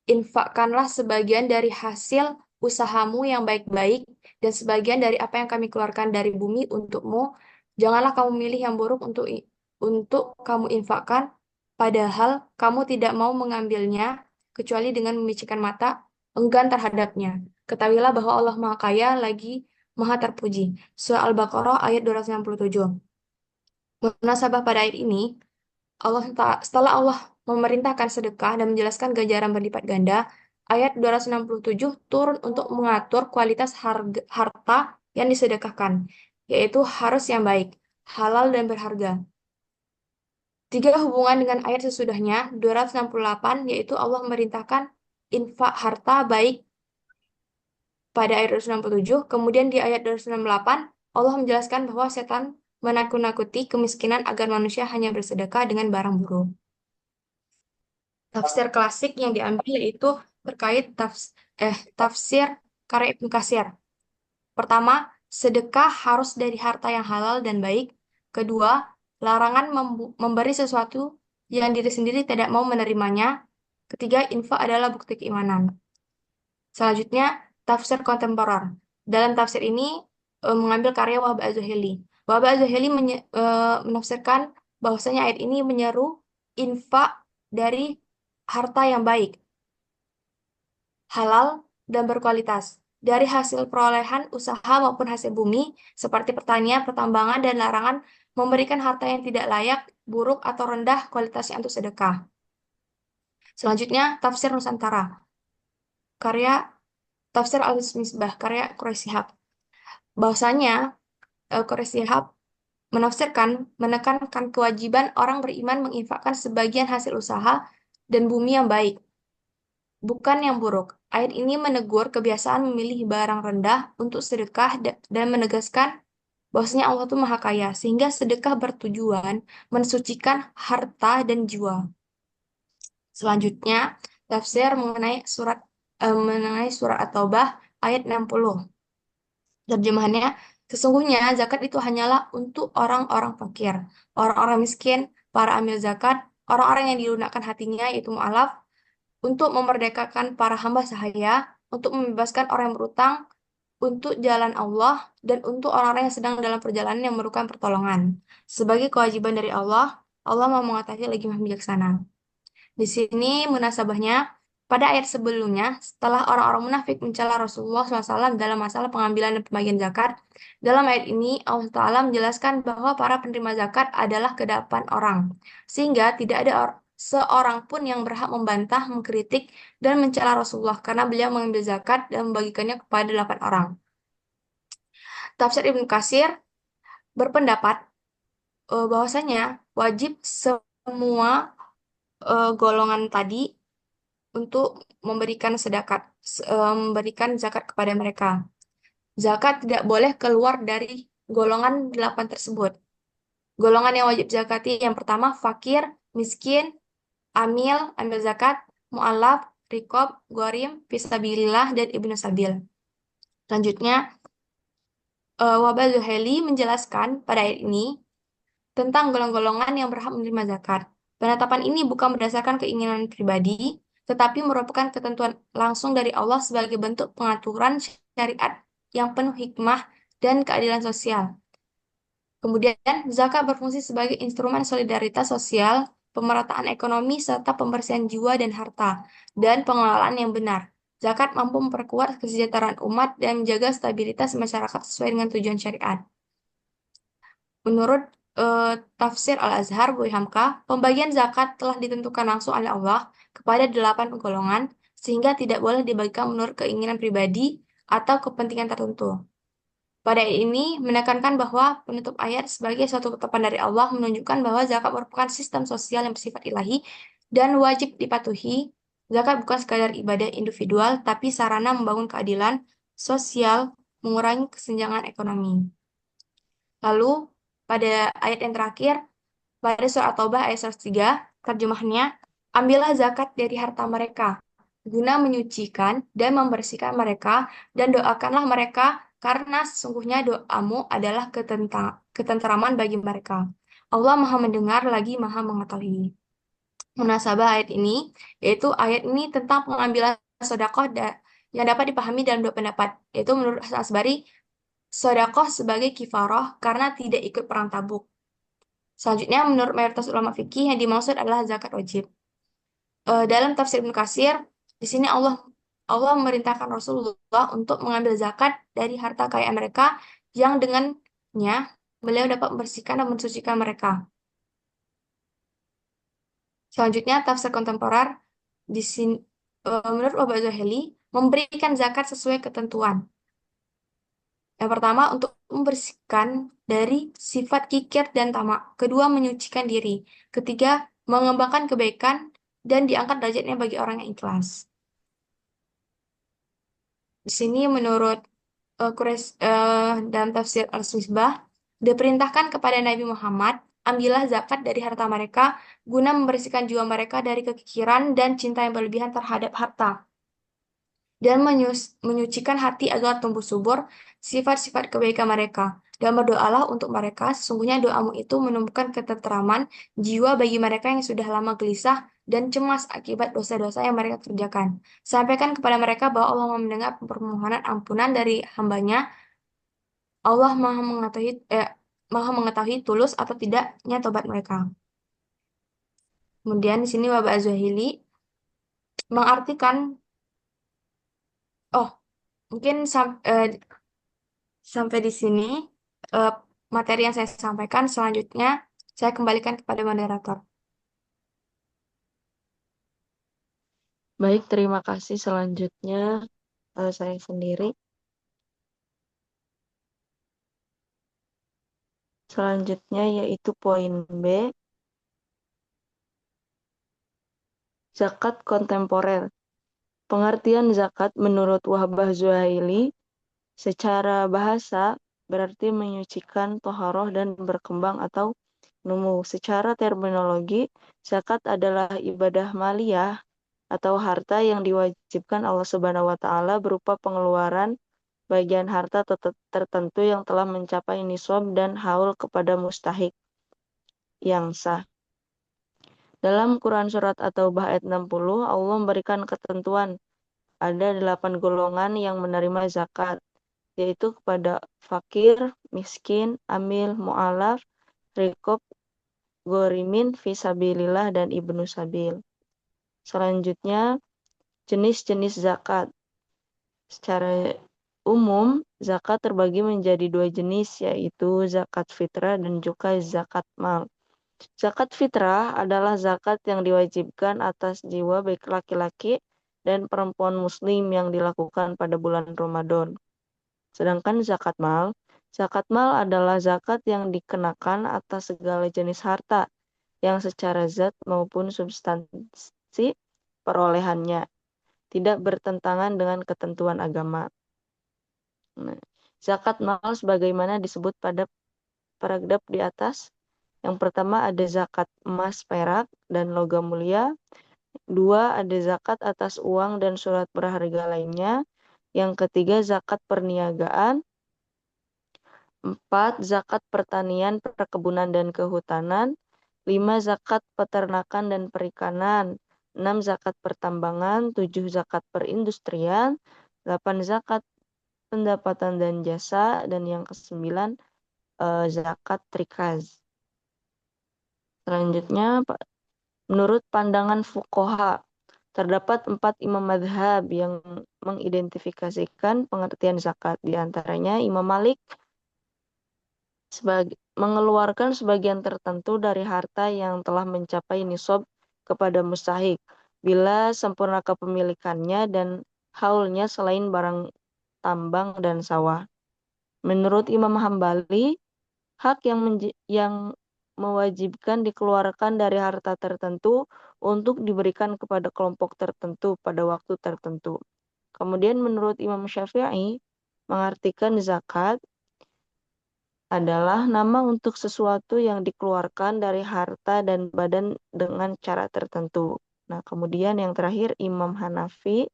infakkanlah sebagian dari hasil usahamu yang baik-baik dan sebagian dari apa yang kami keluarkan dari bumi untukmu. Janganlah kamu milih yang buruk untuk kamu infakkan, padahal kamu tidak mau mengambilnya kecuali dengan memicikkan mata enggan terhadapnya. Ketahuilah bahwa Allah Maha Kaya lagi Maha Terpuji. Surah Al-Baqarah ayat 267. Munasabah pada ayat ini, setelah Allah memerintahkan sedekah dan menjelaskan ganjaran berlipat ganda, ayat 267 turun untuk mengatur kualitas harta yang disedekahkan, yaitu harus yang baik, halal dan berharga. Tiga hubungan dengan ayat sesudahnya, 268, yaitu Allah memerintahkan infak harta baik pada ayat 267. Kemudian di ayat 268, Allah menjelaskan bahwa setan menakut-nakuti kemiskinan agar manusia hanya bersedekah dengan barang buruk. Tafsir klasik yang diambil yaitu terkait tafsir karya Ibnu Katsir. Pertama, sedekah harus dari harta yang halal dan baik. Kedua, larangan memberi sesuatu yang diri sendiri tidak mau menerimanya. Ketiga, infak adalah bukti keimanan. Selanjutnya, tafsir kontemporer. Dalam tafsir ini mengambil karya Wahab Az-Zuhaili. Wahab Az-Zuhaili menafsirkan bahwasanya ayat ini menyeru infak dari harta yang baik, halal, dan berkualitas. Dari hasil perolehan usaha maupun hasil bumi, seperti pertanian, pertambangan, dan larangan memberikan harta yang tidak layak, buruk, atau rendah kualitasnya untuk sedekah. Selanjutnya, tafsir Nusantara. Karya Tafsir Al-Misbah, karya Quraish Shihab. Bahwasanya Quraish Shihab menekankan kewajiban orang beriman menginfakkan sebagian hasil usaha dan bumi yang baik, bukan yang buruk. Ayat ini menegur kebiasaan memilih barang rendah untuk sedekah dan menegaskan bahwasanya Allah itu Maha Kaya, sehingga sedekah bertujuan mensucikan harta dan jiwa. Selanjutnya, tafsir mengenai surat At-Taubah ayat 60. Terjemahannya, sesungguhnya zakat itu hanyalah untuk orang-orang fakir, orang-orang miskin, para amil zakat, orang-orang yang dilunakkan hatinya, yaitu mu'alaf, untuk memerdekakan para hamba sahaya, untuk membebaskan orang yang berutang, untuk jalan Allah, dan untuk orang-orang yang sedang dalam perjalanan yang memerlukan pertolongan. Sebagai kewajiban dari Allah, Allah mau mengetahui lagi maha bijaksana. Di sini munasabahnya, pada ayat sebelumnya, setelah orang-orang munafik mencela Rasulullah SAW dalam masalah pengambilan dan pembagian zakat, dalam ayat ini Allah Ta'ala menjelaskan bahwa para penerima zakat adalah ke-8 orang, sehingga tidak ada seorang pun yang berhak membantah, mengkritik, dan mencela Rasulullah karena beliau mengambil zakat dan membagikannya kepada 8 orang. Tafsir Ibnu Katsir berpendapat bahwasanya wajib semua golongan tadi untuk memberikan zakat kepada mereka. Zakat tidak boleh keluar dari golongan 8 tersebut. Golongan yang wajib zakati yang pertama fakir, miskin, amil zakat, mu'alaf, rikob, gharim, fisabilillah, dan ibnu sabil. Selanjutnya, Wabah Zuhaili menjelaskan pada ayat ini tentang golongan-golongan yang berhak menerima zakat. Penetapan ini bukan berdasarkan keinginan pribadi, tetapi merupakan ketentuan langsung dari Allah sebagai bentuk pengaturan syariat yang penuh hikmah dan keadilan sosial. Kemudian, zakat berfungsi sebagai instrumen solidaritas sosial, pemerataan ekonomi, serta pembersihan jiwa dan harta, dan pengelolaan yang benar. Zakat mampu memperkuat kesejahteraan umat dan menjaga stabilitas masyarakat sesuai dengan tujuan syariat. Menurut tafsir Al-Azhar Buy Hamka, pembagian zakat telah ditentukan langsung oleh Allah kepada 8 golongan, sehingga tidak boleh dibagikan menurut keinginan pribadi atau kepentingan tertentu. Pada ayat ini menekankan bahwa penutup ayat sebagai suatu ketetapan dari Allah menunjukkan bahwa zakat merupakan sistem sosial yang bersifat ilahi dan wajib dipatuhi. Zakat bukan sekadar ibadah individual, tapi sarana membangun keadilan sosial, mengurangi kesenjangan ekonomi. Lalu, pada ayat yang terakhir, pada surat At-Taubah ayat 103, terjemahnya, ambillah zakat dari harta mereka, guna menyucikan dan membersihkan mereka, dan doakanlah mereka, karena sesungguhnya doamu adalah ketenteraman bagi mereka. Allah Maha mendengar lagi Maha mengetahui. munasabah ayat ini, yaitu ayat ini tentang pengambilan sedekah yang dapat dipahami dalam dua pendapat, yaitu menurut Hasan Asbari, sedekah sebagai kifarah karena tidak ikut perang Tabuk. Selanjutnya, menurut mayoritas ulama fikih, yang dimaksud adalah zakat wajib. Dalam tafsir Ibnu Katsir, di sini Allah memerintahkan Rasulullah untuk mengambil zakat dari harta kekayaan mereka yang dengannya beliau dapat membersihkan dan mensucikan mereka. Selanjutnya, tafsir kontemporer di sini menurut Bapak Zuhaili memberikan zakat sesuai ketentuan. Yang pertama, untuk membersihkan dari sifat kikir dan tamak. Kedua, menyucikan diri. Ketiga, mengembangkan kebaikan dan diangkat derajatnya bagi orang yang ikhlas. Di sini menurut dalam tafsir Al-Misbah, diperintahkan kepada Nabi Muhammad, ambillah zakat dari harta mereka guna membersihkan jiwa mereka dari kekikiran dan cinta yang berlebihan terhadap harta dan menyucikan hati agar tumbuh subur sifat-sifat kebaikan mereka. Dan berdoalah untuk mereka, sesungguhnya doamu itu menumbuhkan ketenteraman jiwa bagi mereka yang sudah lama gelisah dan cemas akibat dosa-dosa yang mereka kerjakan. Sampaikan kepada mereka bahwa Allah mendengar permohonan ampunan dari hambanya. Allah Maha mengetahui tulus atau tidaknya tobat mereka. Kemudian di sini Bapak Zuhaili mengartikan, oh mungkin sampai di sini eh, materi yang saya sampaikan. Selanjutnya, saya kembalikan kepada moderator. Baik, terima kasih. Selanjutnya saya sendiri. Selanjutnya yaitu poin B, zakat kontemporer. Pengertian zakat menurut Wahbah Zuhaili secara bahasa berarti menyucikan, toharoh, dan berkembang atau numu. Secara terminologi, zakat adalah ibadah maliyah atau harta yang diwajibkan Allah Subhanahu wa taala berupa pengeluaran bagian harta tertentu yang telah mencapai nisab dan haul kepada mustahik yang sah. Dalam Quran Surat At-Taubah ayat 60, Allah memberikan ketentuan ada 8 golongan yang menerima zakat, yaitu kepada fakir, miskin, amil, mu'alaf, rikob, gorimin, fisabilillah, dan ibnu sabil. Selanjutnya, jenis-jenis zakat. Secara umum, zakat terbagi menjadi dua jenis, yaitu zakat fitrah dan juga zakat mal. Zakat fitrah adalah zakat yang diwajibkan atas jiwa baik laki-laki dan perempuan muslim yang dilakukan pada bulan Ramadan. Sedangkan zakat mal adalah zakat yang dikenakan atas segala jenis harta yang secara zat maupun substansi perolehannya tidak bertentangan dengan ketentuan agama. Nah, zakat mal sebagaimana disebut pada paragraf di atas. Yang pertama ada zakat emas, perak, dan logam mulia. 2, ada zakat atas uang dan surat berharga lainnya. Yang ketiga, zakat perniagaan. 4, zakat pertanian, perkebunan, dan kehutanan. 5, zakat peternakan dan perikanan. 6, zakat pertambangan. 7, zakat perindustrian. 8, zakat pendapatan dan jasa. Dan yang ke-9, zakat trikaz. Selanjutnya, menurut pandangan fuqaha, terdapat 4 imam madhab yang mengidentifikasikan pengertian zakat. Di antaranya Imam Malik mengeluarkan sebagian tertentu dari harta yang telah mencapai nisab kepada mustahik bila sempurna kepemilikannya dan haulnya selain barang tambang dan sawah. Menurut Imam Hambali, hak yang mewajibkan dikeluarkan dari harta tertentu untuk diberikan kepada kelompok tertentu pada waktu tertentu. Kemudian menurut Imam Syafi'i, mengartikan zakat adalah nama untuk sesuatu yang dikeluarkan dari harta dan badan dengan cara tertentu. Nah, kemudian yang terakhir Imam Hanafi,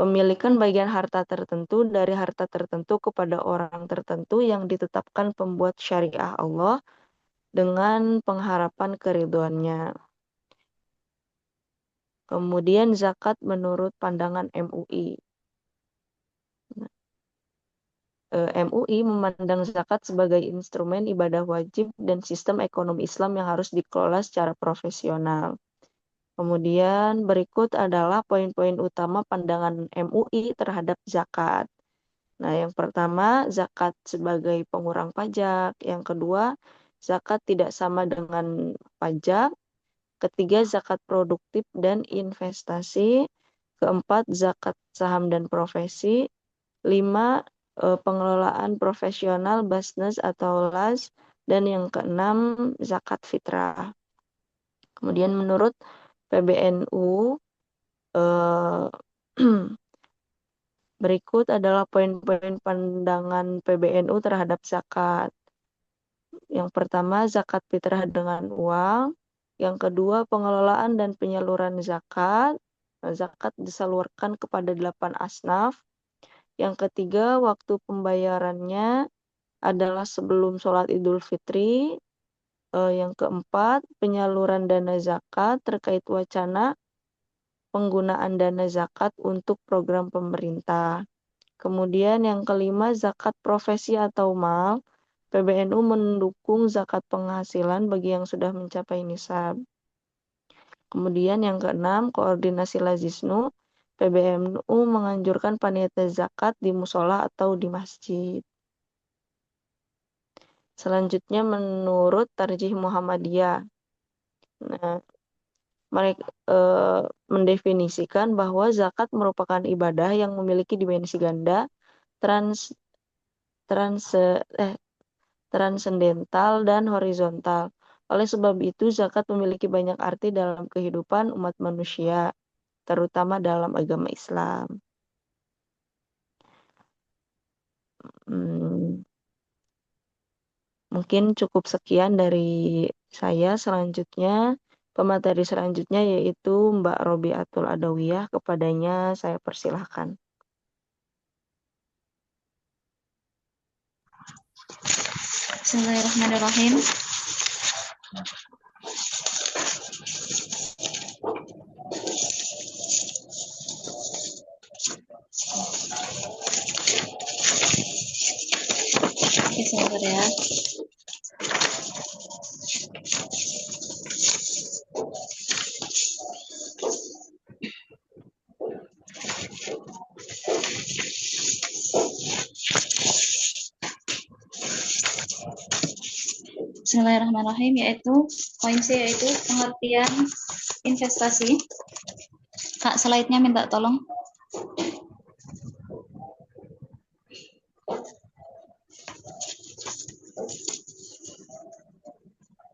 pemilikan bagian harta tertentu dari harta tertentu kepada orang tertentu yang ditetapkan pembuat syariah Allah dengan pengharapan keridhoannya. Kemudian zakat menurut pandangan MUI. MUI memandang zakat sebagai instrumen ibadah wajib dan sistem ekonomi Islam yang harus dikelola secara profesional. Kemudian berikut adalah poin-poin utama pandangan MUI terhadap zakat. Nah, yang pertama, zakat sebagai pengurang pajak. Yang kedua, zakat tidak sama dengan pajak. Ketiga, zakat produktif dan investasi. Keempat, zakat saham dan profesi. 5, pengelolaan profesional basnas atau las. Dan yang keenam, zakat fitrah. Kemudian menurut PBNU, eh, berikut adalah poin-poin pandangan PBNU terhadap zakat. Yang pertama, zakat fitrah dengan uang. Yang kedua, pengelolaan dan penyaluran zakat. Zakat disalurkan kepada 8 asnaf. Yang ketiga, waktu pembayarannya adalah sebelum sholat Idul Fitri. Yang keempat, penyaluran dana zakat terkait wacana penggunaan dana zakat untuk program pemerintah. Kemudian yang kelima, zakat profesi atau mal. PBNU mendukung zakat penghasilan bagi yang sudah mencapai nisab. Kemudian yang keenam, koordinasi Lazisnu. PBNU menganjurkan panitia zakat di musola atau di masjid. Selanjutnya menurut Tarjih Muhammadiyah. Nah, mereka mendefinisikan bahwa zakat merupakan ibadah yang memiliki dimensi ganda, trans, trans, transendental, dan horizontal. Oleh sebab itu, zakat memiliki banyak arti dalam kehidupan umat manusia, terutama dalam agama Islam. Mungkin cukup sekian dari saya. Selanjutnya, pemateri selanjutnya yaitu Mbak Robiatul Adawiyah. Kepadanya saya persilahkan. Bismillahirrahmanirrahim. Oke, sebentar ya. Bismillahirrahmanirrahim, yaitu poin C yaitu pengertian investasi. Kak, slide-nya minta tolong.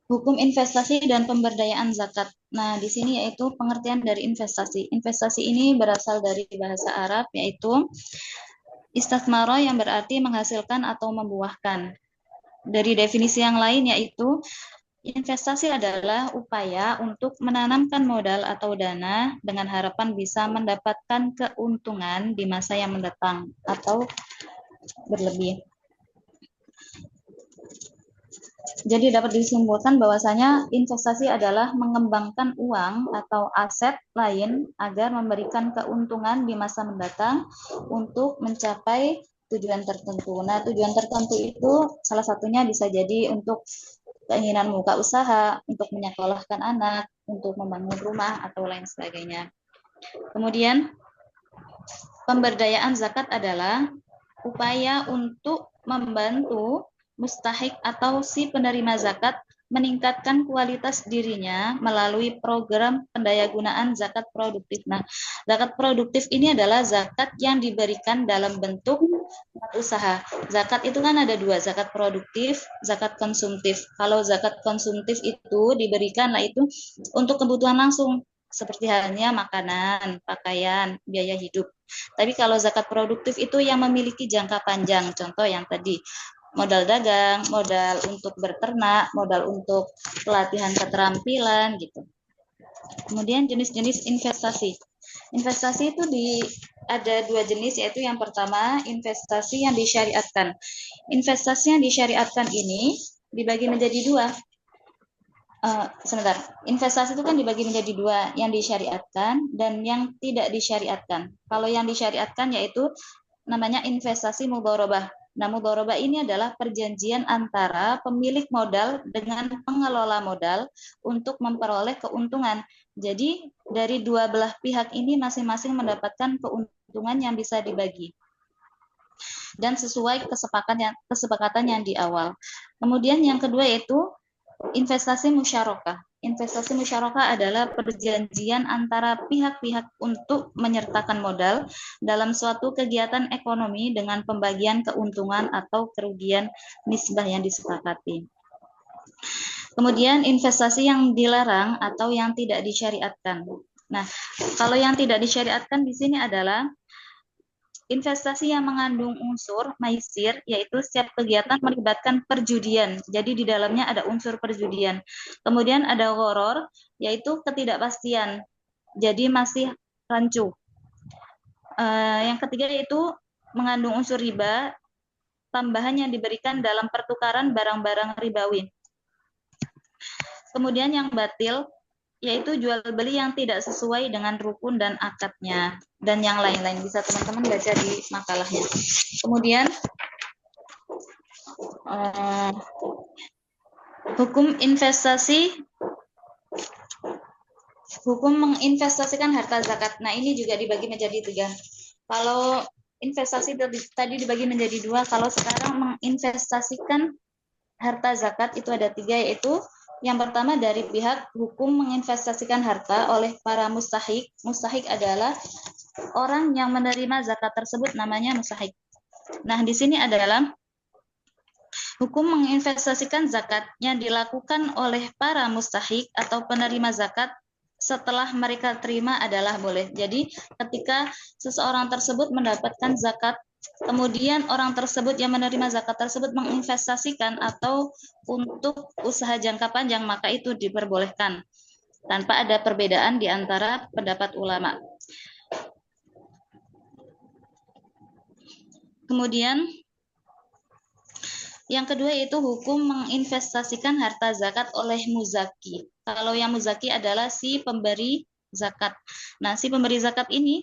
Hukum investasi dan pemberdayaan zakat. Nah, di sini yaitu pengertian dari investasi. Investasi ini berasal dari bahasa Arab yaitu istismaro yang berarti menghasilkan atau membuahkan. Dari definisi yang lain yaitu investasi adalah upaya untuk menanamkan modal atau dana dengan harapan bisa mendapatkan keuntungan di masa yang mendatang atau berlebih. Jadi dapat disimpulkan bahwasanya investasi adalah mengembangkan uang atau aset lain agar memberikan keuntungan di masa mendatang untuk mencapai tujuan tertentu. Nah, tujuan tertentu itu salah satunya bisa jadi untuk keinginan buka usaha, untuk menyekolahkan anak, untuk membangun rumah, atau lain sebagainya. Kemudian, pemberdayaan zakat adalah upaya untuk membantu mustahik atau si penerima zakat meningkatkan kualitas dirinya melalui program pendayagunaan zakat produktif. Nah, zakat produktif ini adalah zakat yang diberikan dalam bentuk usaha. Zakat itu kan ada dua, zakat produktif, zakat konsumtif. Kalau zakat konsumtif itu diberikan, nah itu untuk kebutuhan langsung, seperti halnya makanan, pakaian, biaya hidup. Tapi kalau zakat produktif itu yang memiliki jangka panjang, contoh yang tadi, modal dagang, modal untuk berternak, modal untuk pelatihan keterampilan gitu. Kemudian jenis-jenis investasi. Investasi itu ada dua jenis, yaitu yang pertama investasi yang disyariatkan. Investasi yang disyariatkan ini dibagi menjadi dua. Sebentar, investasi itu kan dibagi menjadi dua, yang disyariatkan dan yang tidak disyariatkan. Kalau yang disyariatkan yaitu namanya investasi mudharabah. Nah, mudharabah ini adalah perjanjian antara pemilik modal dengan pengelola modal untuk memperoleh keuntungan. Jadi, dari dua belah pihak ini masing-masing mendapatkan keuntungan yang bisa dibagi dan sesuai kesepakatan yang di awal. Kemudian yang kedua yaitu investasi musyarakah. Investasi musyarakah adalah perjanjian antara pihak-pihak untuk menyertakan modal dalam suatu kegiatan ekonomi dengan pembagian keuntungan atau kerugian nisbah yang disepakati. Kemudian investasi yang dilarang atau yang tidak disyariatkan. Nah, kalau yang tidak disyariatkan di sini adalah investasi yang mengandung unsur maisir, yaitu setiap kegiatan melibatkan perjudian. Jadi di dalamnya ada unsur perjudian. Kemudian ada gharar, yaitu ketidakpastian. Jadi masih rancu. Yang ketiga yaitu mengandung unsur riba, tambahan yang diberikan dalam pertukaran barang-barang ribawi. Kemudian yang batil, yaitu jual beli yang tidak sesuai dengan rukun dan akadnya, dan yang lain-lain. Bisa teman-teman baca di makalahnya. Kemudian hukum investasi, hukum menginvestasikan harta zakat. Nah, ini juga dibagi menjadi 3. Kalau investasi tadi dibagi menjadi 2, kalau sekarang menginvestasikan harta zakat itu ada 3, yaitu yang pertama dari pihak hukum menginvestasikan harta oleh para mustahik. Mustahik adalah orang yang menerima zakat tersebut, namanya mustahik. Nah, di sini adalah hukum menginvestasikan zakatnya dilakukan oleh para mustahik atau penerima zakat setelah mereka terima adalah boleh. Jadi ketika seseorang tersebut mendapatkan zakat, kemudian orang tersebut yang menerima zakat tersebut menginvestasikan atau untuk usaha jangka panjang, maka itu diperbolehkan tanpa ada perbedaan di antara pendapat ulama. Kemudian yang kedua yaitu hukum menginvestasikan harta zakat oleh muzaki. Kalau yang muzaki adalah si pemberi zakat. Nah, si pemberi zakat ini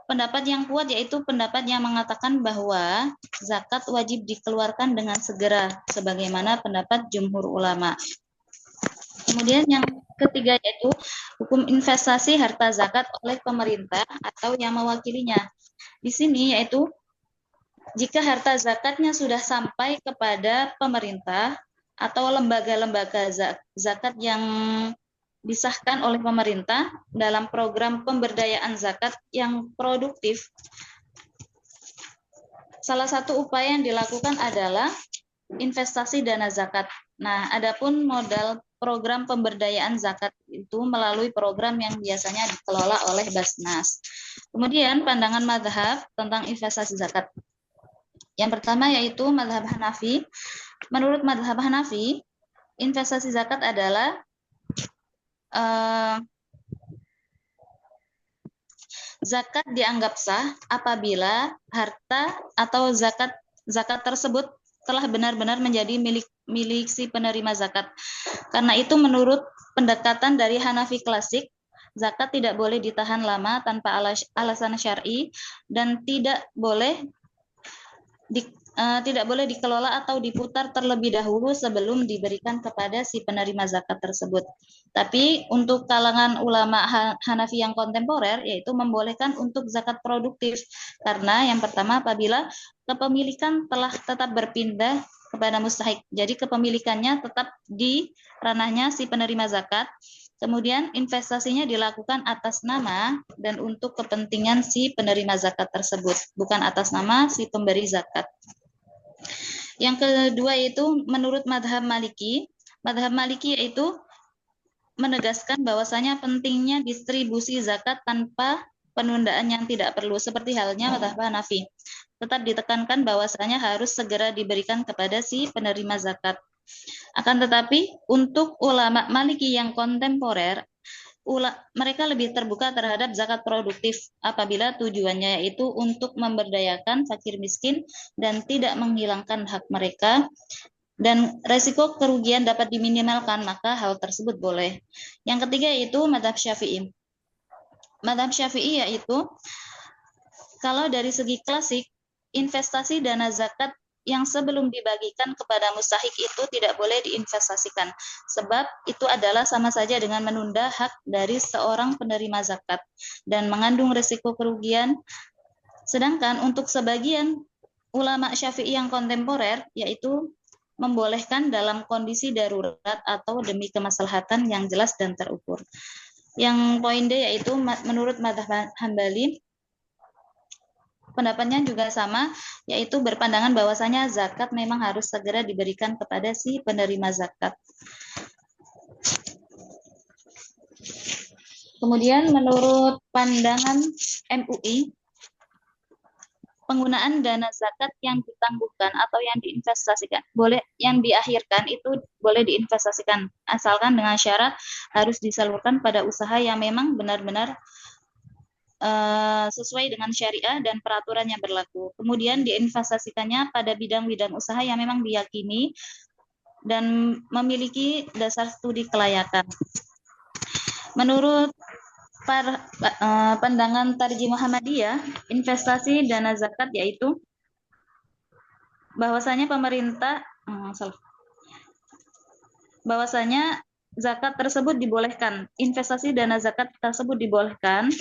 pendapat yang kuat yaitu pendapat yang mengatakan bahwa zakat wajib dikeluarkan dengan segera, sebagaimana pendapat jumhur ulama. Kemudian yang ketiga yaitu hukum investasi harta zakat oleh pemerintah atau yang mewakilinya. Di sini yaitu jika harta zakatnya sudah sampai kepada pemerintah atau lembaga-lembaga zakat yang disahkan oleh pemerintah dalam program pemberdayaan zakat yang produktif, salah satu upaya yang dilakukan adalah investasi dana zakat. Nah, adapun modal program pemberdayaan zakat itu melalui program yang biasanya dikelola oleh Basnas. Kemudian pandangan mazhab tentang investasi zakat. Yang pertama yaitu mazhab Hanafi. Menurut mazhab Hanafi, investasi zakat adalah zakat dianggap sah apabila harta atau zakat tersebut telah benar-benar menjadi milik si penerima zakat. Karena itu menurut pendekatan dari Hanafi klasik, zakat tidak boleh ditahan lama tanpa alasan syar'i dan tidak boleh dikelola atau diputar terlebih dahulu sebelum diberikan kepada si penerima zakat tersebut. Tapi untuk kalangan ulama Hanafi yang kontemporer, yaitu membolehkan untuk zakat produktif. Karena yang pertama apabila kepemilikan telah tetap berpindah kepada mustahik. Jadi kepemilikannya tetap di ranahnya si penerima zakat. Kemudian investasinya dilakukan atas nama dan untuk kepentingan si penerima zakat tersebut, bukan atas nama si pemberi zakat. Yang kedua yaitu menurut madhab Maliki. Madhab Maliki yaitu menegaskan bahwasanya pentingnya distribusi zakat tanpa penundaan yang tidak perlu, seperti halnya madhab Hanafi. Tetap ditekankan bahwasanya harus segera diberikan kepada si penerima zakat. Akan tetapi untuk ulama Maliki yang kontemporer, mereka lebih terbuka terhadap zakat produktif apabila tujuannya yaitu untuk memberdayakan fakir miskin dan tidak menghilangkan hak mereka dan resiko kerugian dapat diminimalkan, maka hal tersebut boleh. Yang ketiga yaitu mazhab Syafi'i. Mazhab Syafi'i yaitu kalau dari segi klasik, investasi dana zakat yang sebelum dibagikan kepada mustahik itu tidak boleh diinvestasikan. Sebab itu adalah sama saja dengan menunda hak dari seorang penerima zakat dan mengandung risiko kerugian. Sedangkan untuk sebagian ulama Syafi'i yang kontemporer, yaitu membolehkan dalam kondisi darurat atau demi kemaslahatan yang jelas dan terukur. Yang poin D yaitu menurut mazhab Hambali, pendapatnya juga sama, yaitu berpandangan bahwasanya zakat memang harus segera diberikan kepada si penerima zakat. Kemudian menurut pandangan MUI, penggunaan dana zakat yang ditangguhkan atau yang diinvestasikan, yang diakhirkan itu boleh diinvestasikan, asalkan dengan syarat harus disalurkan pada usaha yang memang benar-benar sesuai dengan syariah dan peraturan yang berlaku. Kemudian diinvestasikannya pada bidang-bidang usaha yang memang diyakini dan memiliki dasar studi kelayakan. Menurut pandangan Tarji Muhammadiyah, investasi dana zakat yaitu bahwasanya bahwasanya zakat tersebut dibolehkan, investasi dana zakat tersebut dibolehkan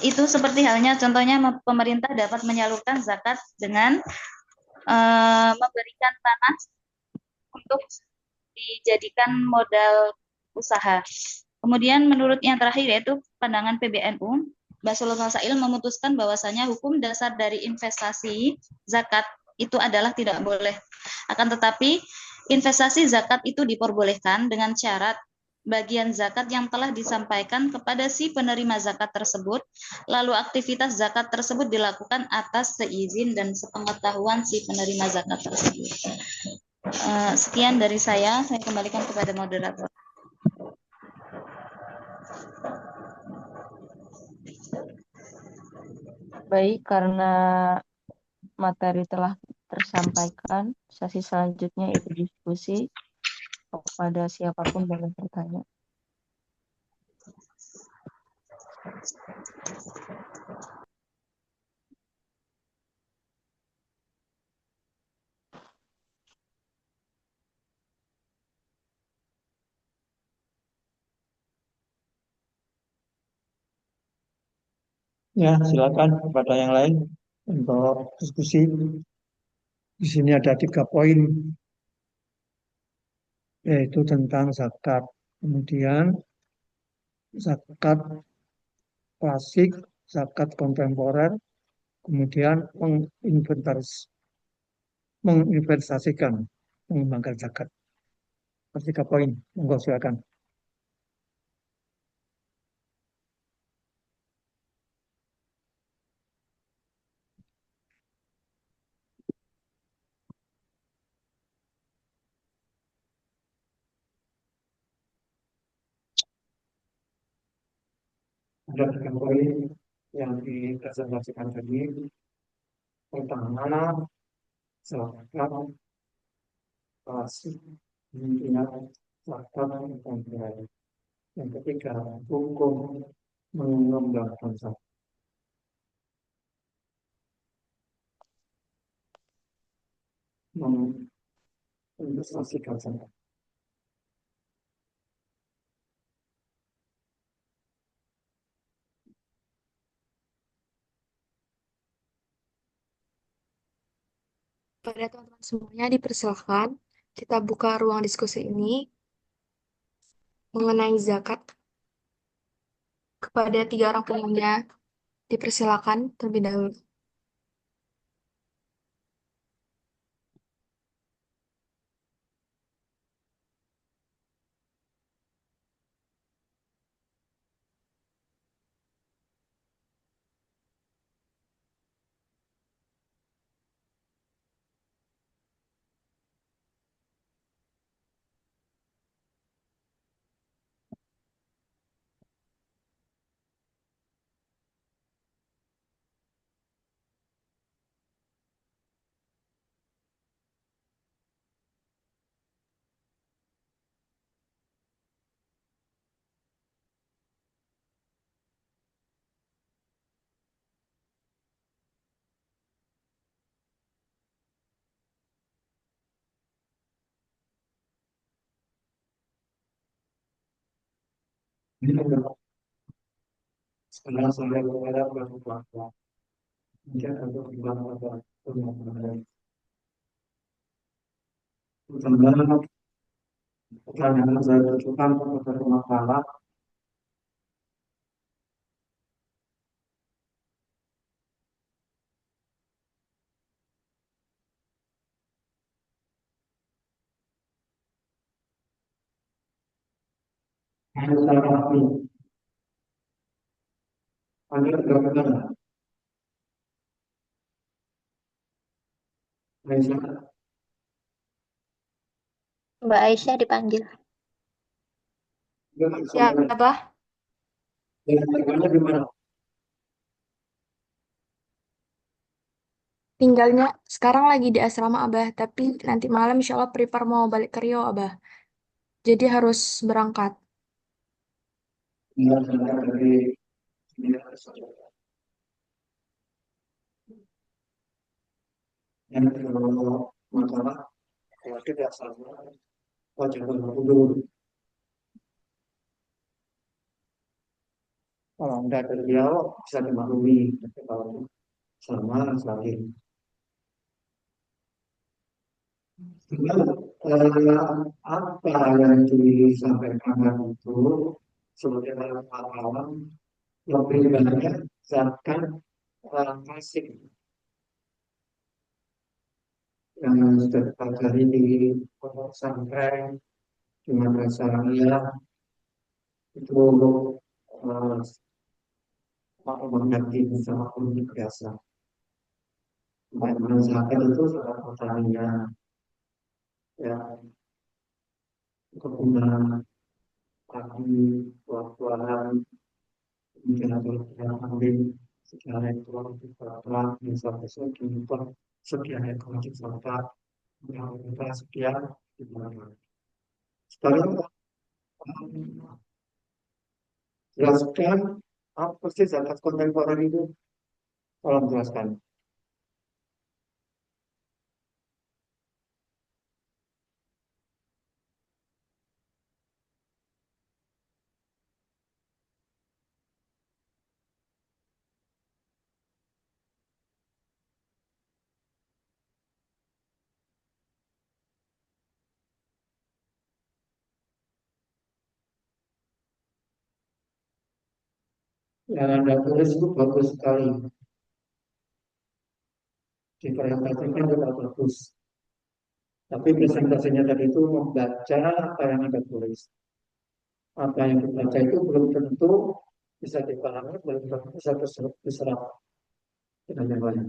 itu seperti halnya contohnya pemerintah dapat menyalurkan zakat dengan memberikan tanah untuk dijadikan modal usaha. Kemudian menurut yang terakhir yaitu pandangan PBNU, Basul Masail memutuskan bahwasanya hukum dasar dari investasi zakat itu adalah tidak boleh. Akan tetapi investasi zakat itu diperbolehkan dengan syarat bagian zakat yang telah disampaikan kepada si penerima zakat tersebut, lalu aktivitas zakat tersebut dilakukan atas seizin dan sepengetahuan si penerima zakat tersebut. Sekian dari saya kembalikan kepada moderator. Baik, karena materi telah tersampaikan, sesi selanjutnya itu diskusi. Kepada siapapun boleh bertanya. Ya, silakan kepada yang lain untuk diskusi. Di sini ada 3 poin, yaitu tentang zakat. Kemudian zakat klasik, zakat kontemporer, kemudian menginvestasikan, mengembangkan zakat. 3 poin, monggo silakan. Ada 3 poin yang dipresentasikan tadi. Pertama, zakat klasik, kemudian zakat kontemporer. Yang ketiga, hukum mengembangkan zakat. Menginvestasikan zakat. Pada teman-teman semuanya dipersilahkan kita buka ruang diskusi ini mengenai zakat kepada 3 orang penanya. Dipersilakan terlebih dahulu. Ini adalah sekarang saya berada pada mungkin untuk bilang pada teman-teman teman pertanyaan saya tunjukkan pada masalah hanya secara ini. Anda tidak benar, Aisyah. Mbak Aisyah dipanggil. Dia tidak bisa Ya, benar. Abah. Dan harganya gimana? Tinggalnya sekarang lagi di asrama, Abah. Tapi nanti malam insya Allah prepare mau balik ke Rio, Abah. Jadi harus berangkat. Tinggal sebentar dari ini saja. Yang kalau masalah khawatir ya sama wajib dulu. Kalau Anda dari Riau bisa dimaklumi, tapi kalau sama sekali. Tinggal apa yang disampaikan itu sebenarnya pengalaman lebih banyak zakat klasik yang sudah dipelajari di pondok pesantren di madrasah itu eh, mengerti bersama unik biasa. Bagaimana zakat itu sudah pertanian, ya, kebunan, padi, buah-buahan, kemudian ada yang ambil sekian ekor telah misalnya sekian ekor serta yang kita sekian di mana. Sekarang jelaskan apa sih zakat kontemporer itu? Tolong jelaskan. Yang Anda tulis itu bagus sekali. Dipresentasikan juga bagus. Tapi presentasinya tadi itu membaca apa yang Anda tulis. Apa yang dibaca itu belum tentu bisa dipahami, belum tentu bisa diserap dengan yang lain.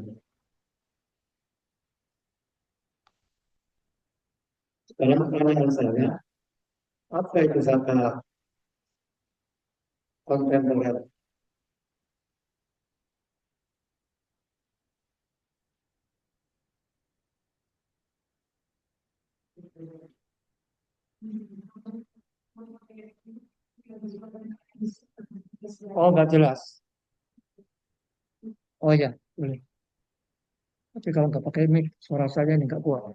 Sekarang pertanyaan saya, apa itu zakat kontemporer? Oh, nggak jelas. Oh ya, boleh. Tapi kalau nggak pakai mic, suara saya ini nggak kuat.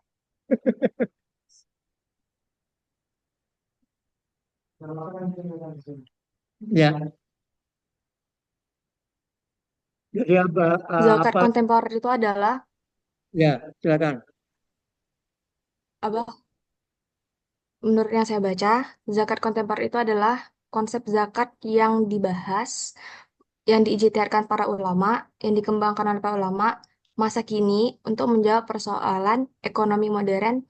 Ya, jadi Zakat apa? kontemporer itu adalah, Ya, silakan. Abah, menurut yang saya baca, zakat kontemporer itu adalah konsep zakat yang dibahas, yang diijtihadkan para ulama, yang dikembangkan oleh para ulama masa kini untuk menjawab persoalan ekonomi modern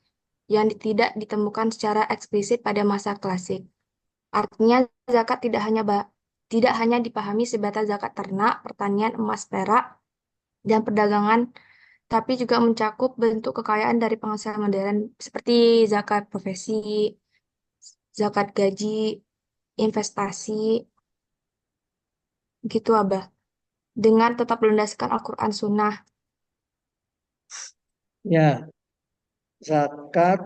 yang tidak ditemukan secara eksplisit pada masa klasik. Artinya zakat tidak hanya dipahami sebatas zakat ternak, pertanian, emas, perak, dan perdagangan, tapi juga mencakup bentuk kekayaan dari penghasilan modern seperti zakat profesi, zakat gaji, investasi, gitu Abah. Dengan tetap berlandaskan Al-Quran Sunnah. Ya, zakat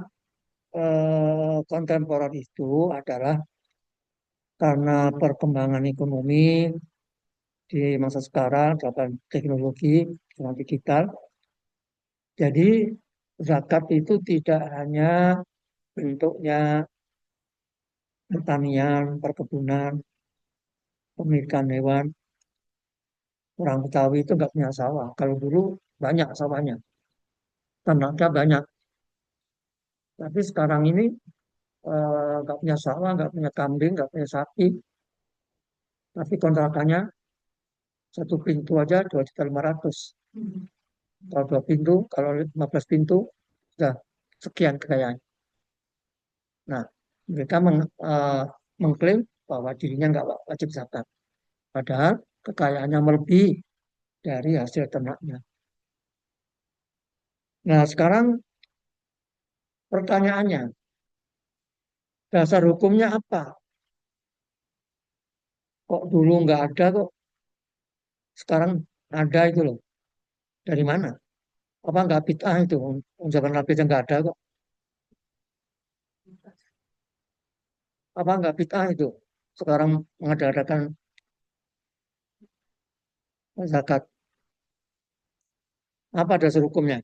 kontemporer itu adalah karena perkembangan ekonomi di masa sekarang, dalam teknologi, dalam digital. Jadi zakat itu tidak hanya bentuknya pertanian, perkebunan, pemilikan hewan. Orang Betawi itu nggak punya sawah. Kalau dulu banyak sawahnya, ternaknya banyak. Tapi sekarang ini nggak punya sawah, nggak punya kambing, nggak punya sapi. Tapi kontrakannya satu pintu aja 2.500.000. Kalau dua pintu, kalau 15 pintu, sudah sekian kekayaan. Nah, mereka mengklaim bahwa dirinya nggak wajib zakat. Padahal kekayaannya melebihi dari hasil ternaknya. Nah, sekarang pertanyaannya, dasar hukumnya apa? Kok dulu nggak ada kok, sekarang ada itu loh. Dari mana? Apa nggak bid'ah itu? Zaman Nabi itu nggak ada kok. Apa nggak bid'ah itu? Sekarang mengadakan zakat. Apa dasar hukumnya?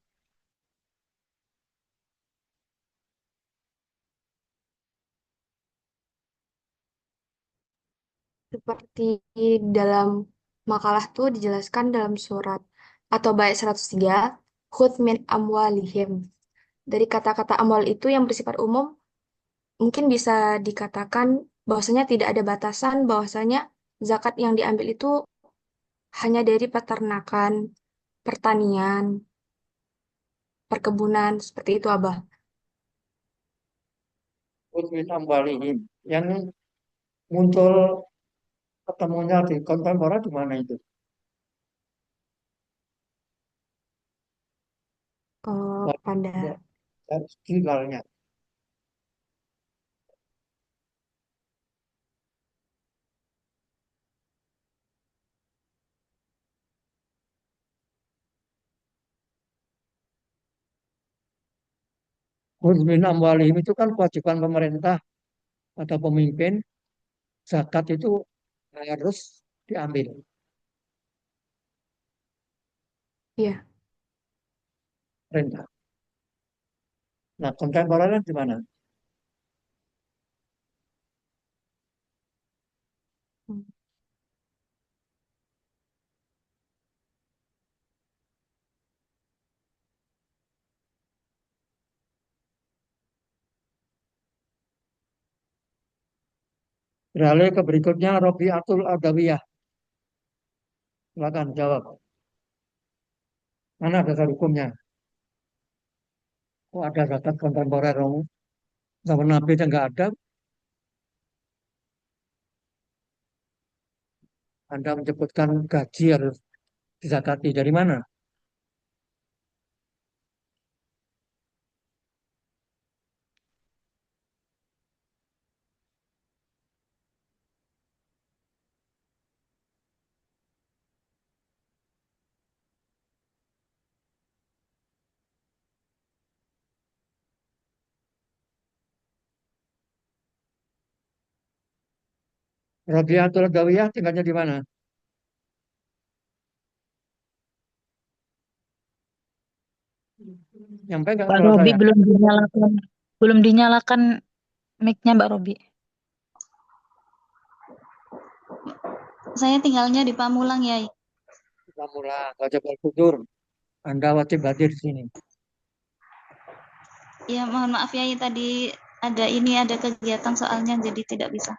Seperti dalam makalah tuh dijelaskan dalam surat atau bait 103, khudz min amwalihim. Dari kata-kata amwal itu yang bersifat umum, mungkin bisa dikatakan bahwasanya tidak ada batasan, bahwasanya zakat yang diambil itu hanya dari peternakan, pertanian, perkebunan, seperti itu, Abah. Min amwalihim. Yang muncul ketemunya di kontemporer di mana itu? Pada Istiqlalnya. Khudz min amwalihim itu kan kewajiban pemerintah atau pemimpin. Zakat itu harus diambil. ya. Perintah. Nah, kontemporer di mana? Beralih ke berikutnya, Robiatul Adawiyah. Silakan jawab. Mana dasar hukumnya? Kok ada zakat kontemporer? Zaman Nabi itu nggak ada. Anda menyebutkan gaji harus dizakati. Dari mana? Robiatul Adawiyah tinggalnya di mana? Nyampe nggak Mbak suara Robi saya? belum dinyalakan mic-nya Mbak Robi. Saya tinggalnya di Pamulang ya. Mula Gajah Berkudur. Anda wajib hadir di sini. Ya mohon maaf ya, tadi ada kegiatan soalnya jadi tidak bisa.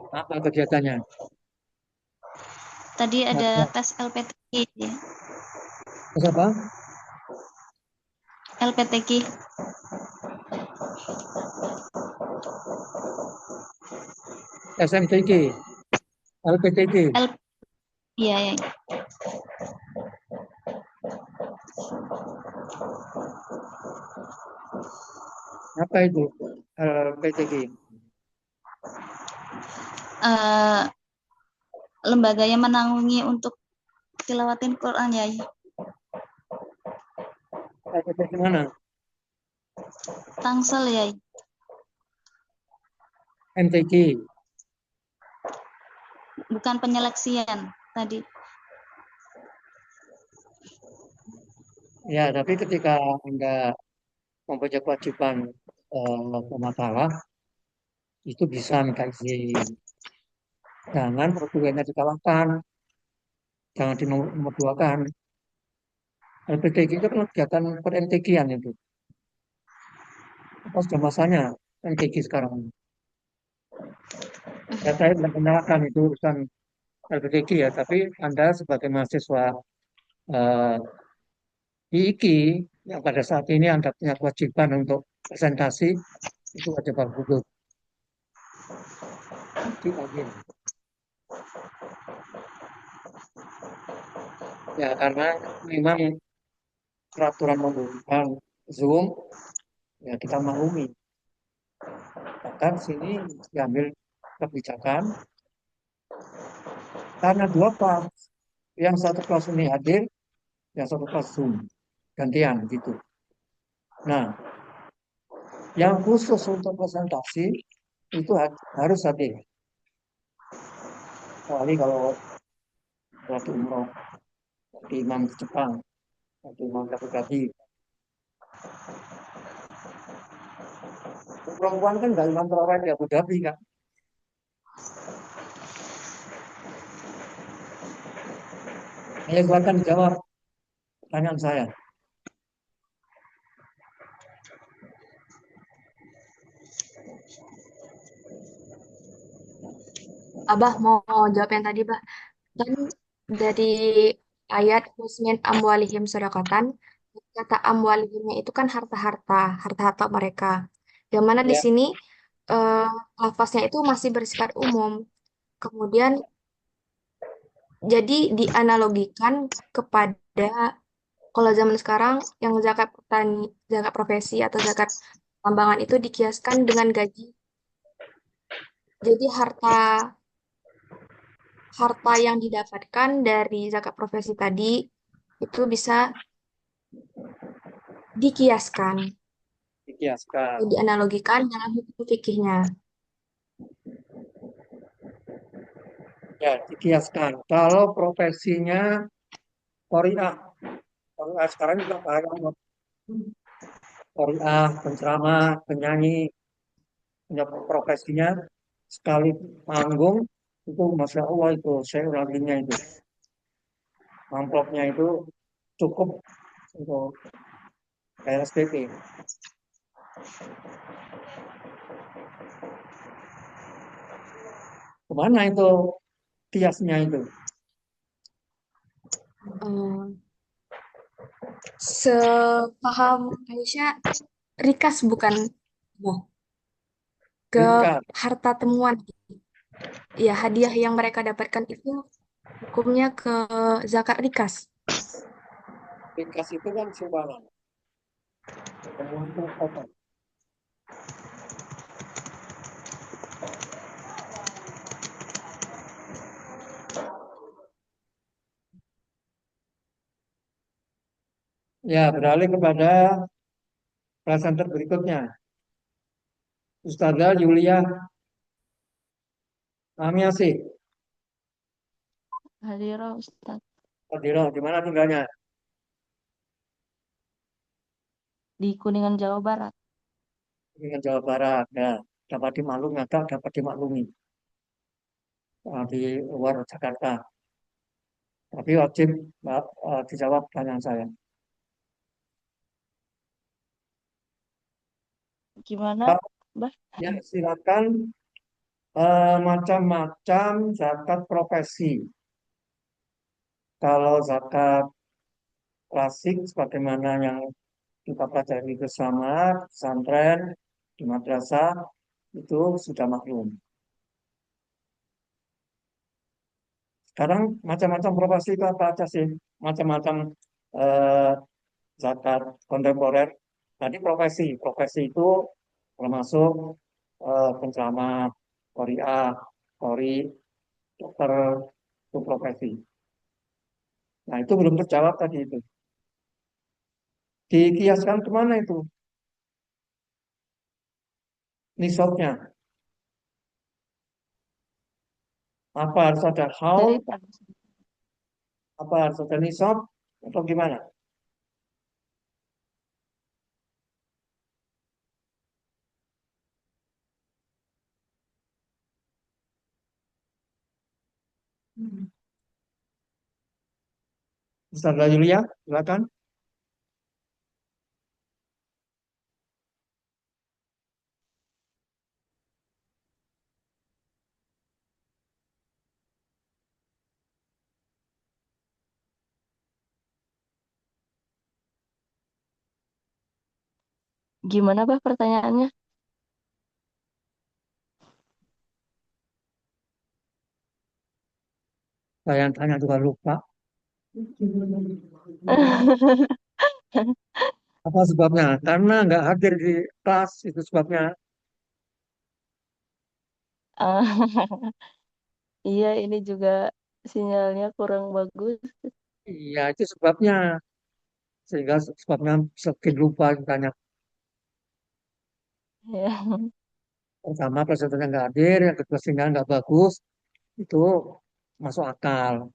Apa kegiatannya? Tadi ada Ada tes LPTQ ya. tes apa? LPTQ. SMTG, LPTG. L iya ya. Apa itu LPTG? Eh, lembaga yang menanggungi untuk tilawatin Quran ya. LPTG mana? Tangsel ya. MTG. Bukan penyeleksian tadi. Ya, tapi ketika Anda mempunyai kewajiban pemakalah, itu bisa minta izin. Jangan produksinya dikalahkan, jangan di nomor dua kan. LPDG itu kan kegiatan per MTQ-an itu. Apa sudah masanya MTQ sekarang? Ya, saya tidak menyalahkan itu urusan LPDG ya, tapi Anda sebagai mahasiswa eh, di IKI yang pada saat ini Anda punya kewajiban untuk presentasi, itu wajib gugur. Itu lagi. Ya, karena memang peraturan menggunakan Zoom, ya kita maklumi. Bahkan sini diambil kebijakan karena dua kelas, yang satu kelas ini hadir, yang satu kelas Zoom, gantian gitu. Nah, yang khusus untuk presentasi itu harus hadir. Kecuali kalau waktu umroh, waktu imam ke Jepang, waktu imam ke Abu Dhabi. Perempuan kan nggak imam terawih di Abu Dhabi kan. Saya silakan dijawab pertanyaan saya. Abah mau jawab yang tadi, Bah. Kan dari ayat musmin amwalihim sedekatan, kata amwalihimnya itu kan harta-harta mereka. Yang mana di Ya, sini eh, lafaznya itu masih bersifat umum. Kemudian jadi dianalogikan kepada kalau zaman sekarang yang zakat petani, zakat profesi atau zakat tambangan itu dikiaskan dengan gaji. Jadi harta yang didapatkan dari zakat profesi tadi itu bisa dikiaskan dikiaskan. atau dianalogikan dalam hukum fikihnya. Ya, dikiaskan. Kalau profesinya Korea, Korea sekarang juga banyak Korea, penceramah, penyanyi, punya profesinya sekali manggung itu masya Allah itu saya ulanginya itu amplopnya itu cukup untuk PSBB. Kemana itu kiasnya itu? Eh, Sepaham Aisyah, rikas bukan nah, ke Ringkas. harta temuan. Ya, hadiah yang mereka dapatkan itu hukumnya ke zakat rikas. Ringkas itu kan sumbangan. Untuk apa? Ya, beralih kepada presenter berikutnya. Ustazah Yulia Amiasih. Hadirah Ustaz Fadilo, di mana tinggalnya? di Kuningan, Jawa Barat. Dengan Jawa Barat. Ya, dapat dimaklumi atau dapat dimaklumi di luar Jakarta. Tapi wajib dijawab pertanyaan saya. Gimana, Pak, Bah? ya silakan macam-macam zakat profesi. Kalau zakat klasik sebagaimana yang kita pelajari bersama pesantren di madrasah itu sudah maklum. Sekarang macam-macam profesi itu apa aja sih? Macam-macam eh, zakat kontemporer. Tadi profesi itu termasuk penceramah, qoriah, qori, dokter, itu profesi. Nah itu belum terjawab tadi itu. Dikiaskan kemana itu nisabnya? Apa harus ada haul? Jadi Apa harus ada nisab? Atau gimana? Ustazah Yulia, silakan. Gimana Bah pertanyaannya? Saya yang tanya juga lupa. Apa sebabnya? Karena nggak hadir di kelas, itu sebabnya. Iya, ini juga sinyalnya kurang bagus. Iya, itu sebabnya. Sehingga sebabnya bisa bikin lupa ditanya. Ya. Pertama, presenternya nggak hadir. Yang kedua, sinyal nggak bagus. Itu masuk akal.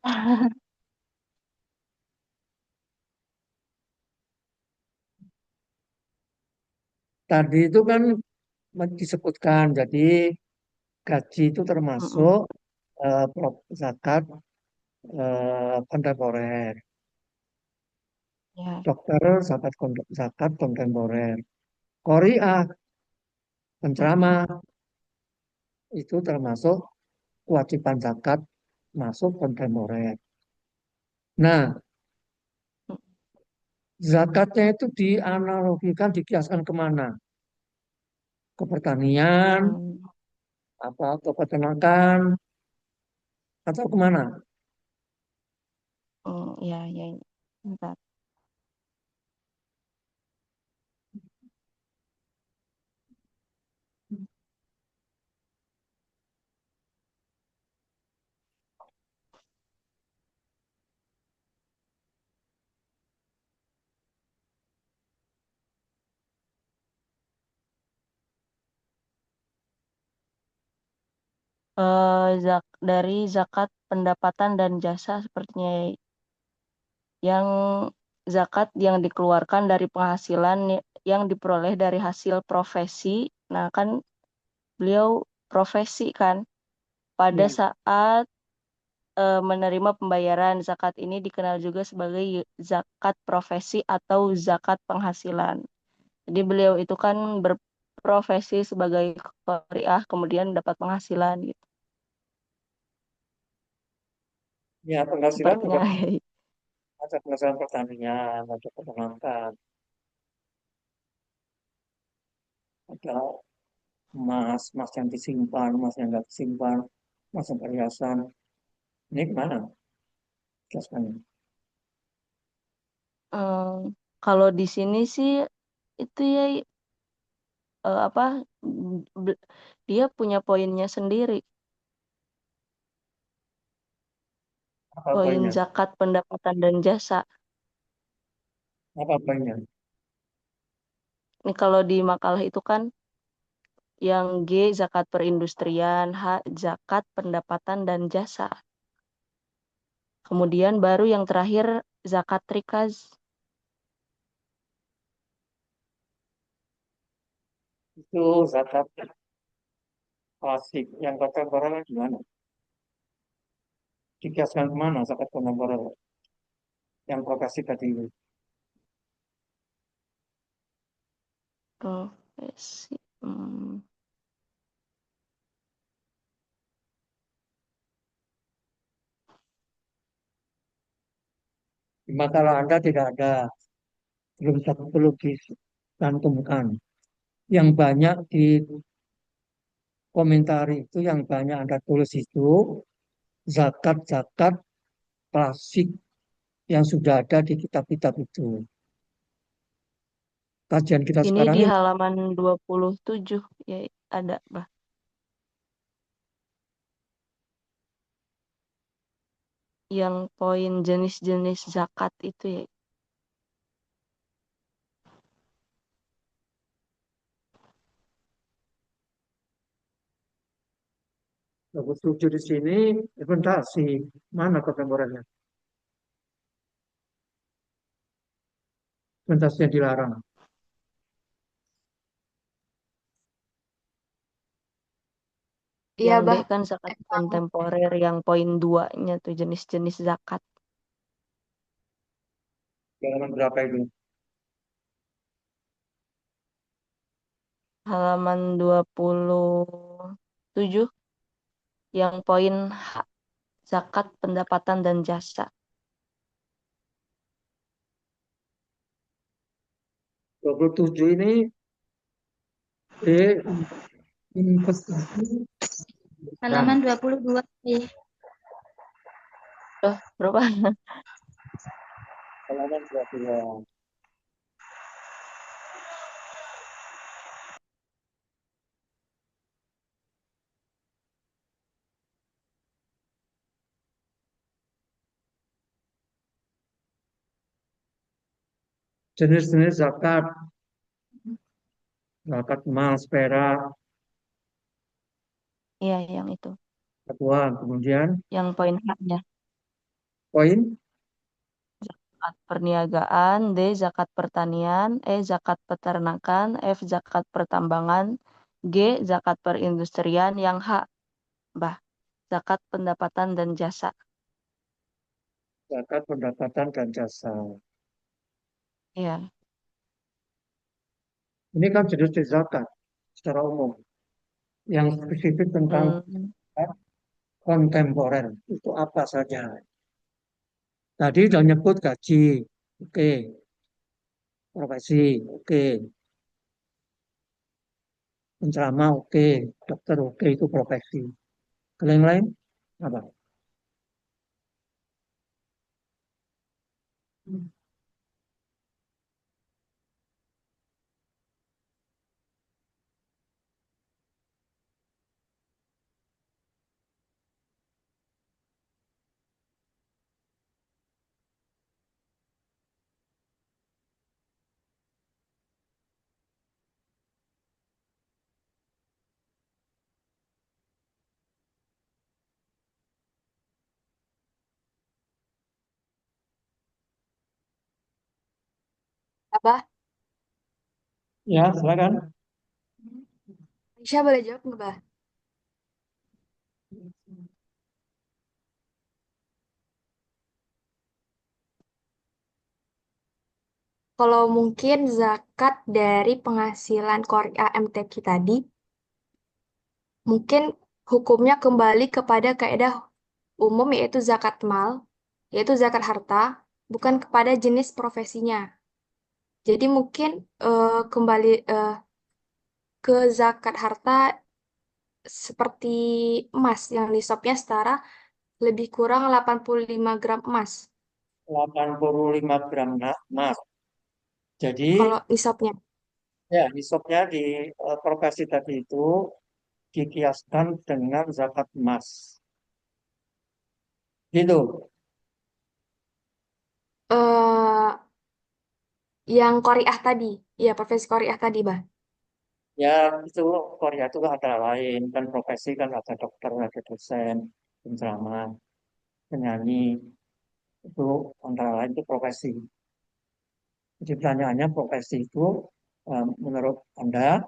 Tadi itu kan disebutkan, jadi gaji itu Mm-mm. termasuk zakat kontemporer. Ya. Dokter zakat kontemporer. Qoriah, penceramah, itu termasuk kewajiban zakat masuk kontemporer. Nah, zakatnya itu dianalogikan, dikiaskan kemana? Ke pertanian, Hmm. apa ke peternakan, atau kemana? Ya, ya, ya. Bentar. Dari zakat pendapatan dan jasa sepertinya yang zakat yang dikeluarkan dari penghasilan yang diperoleh dari hasil profesi. Nah, kan beliau profesi kan pada Ya, saat menerima pembayaran zakat ini dikenal juga sebagai zakat profesi atau zakat penghasilan. Jadi beliau itu kan berprofesi sebagai qariah kemudian dapat penghasilan gitu. ya penghasilan juga Sepertinya ada penghasilan pertanian, ada peternakan, ada emas, emas yang disimpan, emas yang nggak disimpan, emas yang perhiasan. Ini kemana? Jelaskan. eh, kalau di sini sih itu ya apa b- dia punya poinnya sendiri, Apa poin poinnya? zakat pendapatan dan jasa. Apa poinnya? Ini kalau di makalah itu kan yang G zakat perindustrian, H zakat pendapatan dan jasa. Kemudian baru yang terakhir zakat rikaz. Itu zakat klasik. Yang kontemporer gimana? Dikiaskan kemana zakat kontemporer yang progresi tadi itu? Profesi. Di makalah Anda tidak ada, belum dicantumkan. Yang banyak di komentar itu, yang banyak Anda tulis itu zakat-zakat klasik yang sudah ada di kitab-kitab itu. Kajian kita Ini sekarang di ini halaman 27 ya ada bah. Yang poin jenis-jenis zakat itu ya. bagus setuju di sini, implementasi mana kontemporernya? Implementasinya dilarang. Iya, Yang B Bah. kan zakat Emang kontemporer yang poin 2-nya tuh jenis-jenis zakat. Halaman berapa itu? Halaman 27 yang poin H, zakat pendapatan dan jasa. 27 ini investasi barang. Halaman 22. Berapa? Halaman 22. Jenis-jenis zakat, zakat emas, perak, Iya, yang itu. satuan. Kemudian Yang poin H-nya. poin Zakat perniagaan, D. Zakat pertanian, E. Zakat peternakan, F. Zakat pertambangan, G. Zakat perindustrian, yang H. Bah, zakat pendapatan dan jasa. zakat pendapatan dan jasa. Iya. Ini kan jenis zakat secara umum. Yang spesifik tentang Hmm, zakat kontemporer itu apa saja? Tadi sudah nyebut gaji, oke. Profesi, oke. Penceramah, oke. Dokter, oke. Itu profesi. Kalau yang lain, apa? Abah, Ya, silakan. Aisyah boleh jawab nggak, Bah? Kalau mungkin zakat dari penghasilan Korea MTQ tadi, mungkin hukumnya kembali kepada kaidah umum yaitu zakat mal, yaitu zakat harta, bukan kepada jenis profesinya. Jadi mungkin kembali ke zakat harta seperti emas yang nisabnya setara lebih kurang 85 gram emas. 85 gram emas. Jadi, Kalau nisabnya. ya, nisabnya di profesi tadi itu dikiaskan dengan zakat emas. Gitu. eh yang Koreah tadi, ya profesi Koreah tadi, Bah. Ya, itu Korea itu antara lain. Kan profesi kan ada dokter, ada dosen, penceramah, penyanyi. Itu antara lain itu profesi. Jadi pertanyaannya profesi itu menurut Anda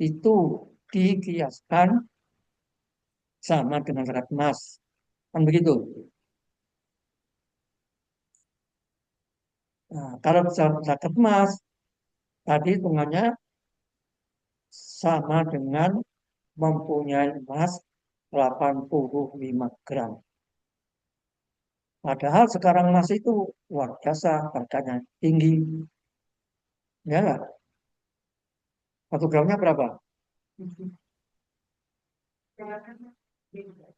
itu dikiaskan sama dengan zakat emas. Kan begitu. Nah, kalau zakat emas, tadi hitungannya sama dengan mempunyai emas 85 gram. Padahal sekarang emas itu luar biasa, harganya tinggi. Ya nggak? 1 gramnya berapa?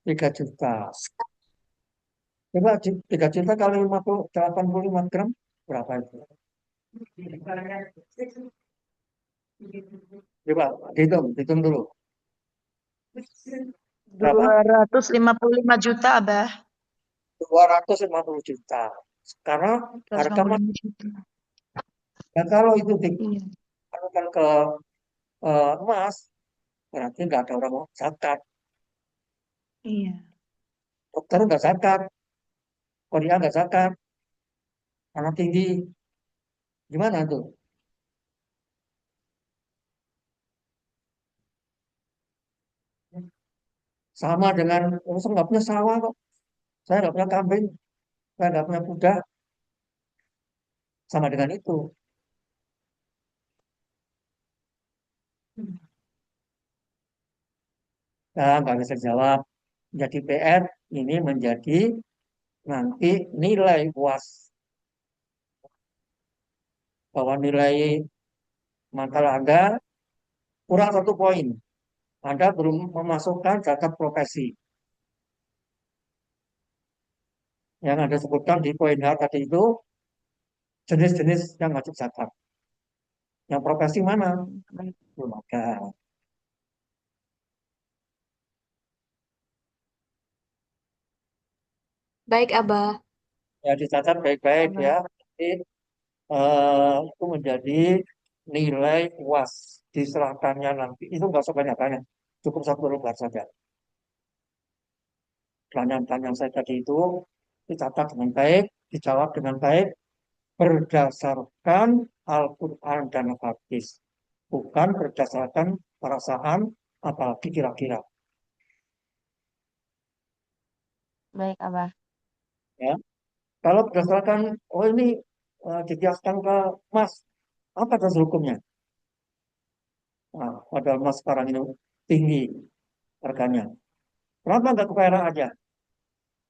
3 juta. Coba 3 juta kali 85 gram, berapa itu? Coba hitung dulu. Berapa? 255 juta, Abah. 250 juta. Sekarang harga emas, 255 juta. ya kalau itu Iya. dikalikan ke emas, berarti nggak ada orang mau zakat. Iya. Dokter nggak zakat, Korea nggak zakat, karena tinggi. Gimana tuh? Sama dengan, oh, saya nggak punya sawah kok, saya nggak punya kambing, saya nggak punya kuda, sama dengan itu. Nah, nggak bisa jawab. Jadi PR ini menjadi nanti nilai UAS, bahwa nilai makalah Anda kurang 1 poin. Anda belum memasukkan data profesi. Yang Anda sebutkan di poin H tadi itu jenis-jenis yang wajib zakat. Yang profesi mana? Baik. Belum ada. Baik, Abah. Ya dicatat baik-baik Abah. ya. Jadi, itu menjadi nilai UAS. Diserahkannya nanti. Itu nggak usah banyak-banyak. Cukup 1 lembar saja. Pertanyaan-pertanyaan saya tadi itu dicatat dengan baik, dijawab dengan baik, berdasarkan Al-Quran dan hadis. Bukan berdasarkan perasaan, apalagi kira-kira. Baik, Abah. Ya. Kalau berdasarkan, oh ini dikiaskan ke emas, apa dasar hukumnya? Nah, padahal emas sekarang ini tinggi harganya. Kenapa nggak ke perak aja?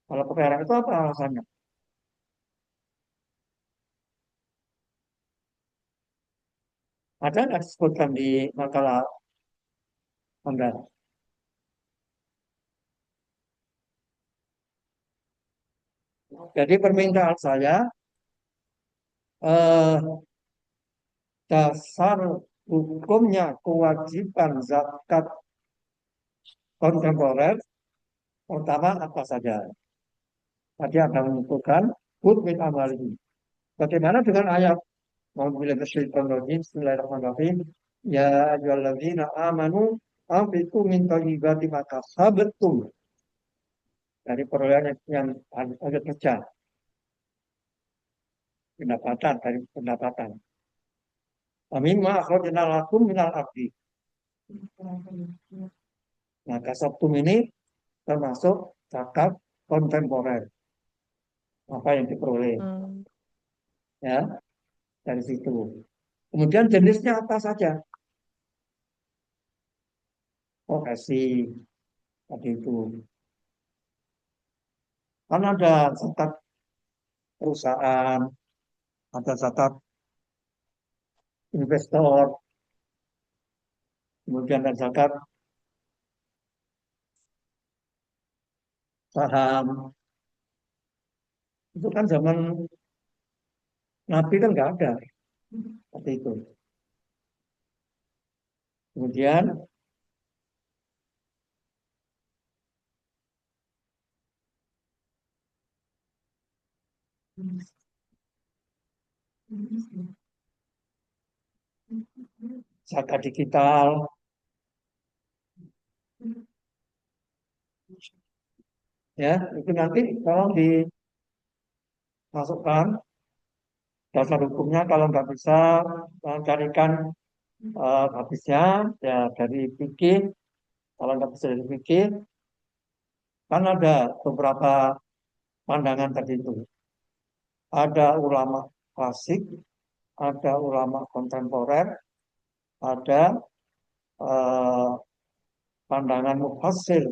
Kalau ke perak itu apa alasannya? Ada nggak disebutkan di makalah Anda? Jadi permintaan saya, eh, dasar hukumnya kewajiban zakat kontemporer, pertama apa saja? Tadi akan menentukan hud min amalihi. Bagaimana dengan ayat Bismillahirrahmanirrahim. Ya ayyuhalladzina amanu anfiqu min thayyibati ma kasabtum. Dari perolehan yang agak kerja, pendapatan dari pendapatan. Mimma akhrajna lakum minal ardi. Nah, kasabtum ini termasuk zakat kontemporer. Apa yang diperoleh Hmm. ya dari situ. Kemudian jenisnya apa saja? Profesi tadi itu. Kan ada zakat perusahaan, ada zakat investor, kemudian ada zakat saham. Itu kan zaman Nabi kan nggak ada seperti itu. Kemudian zakat digital, ya itu nanti kalau dimasukkan dasar hukumnya, kalau nggak bisa carikan habisnya ya dari fikih. Kalau nggak bisa dari fikih, kan ada beberapa pandangan tadi itu. Ada ulama klasik, ada ulama kontemporer, ada eh, pandangan mufassir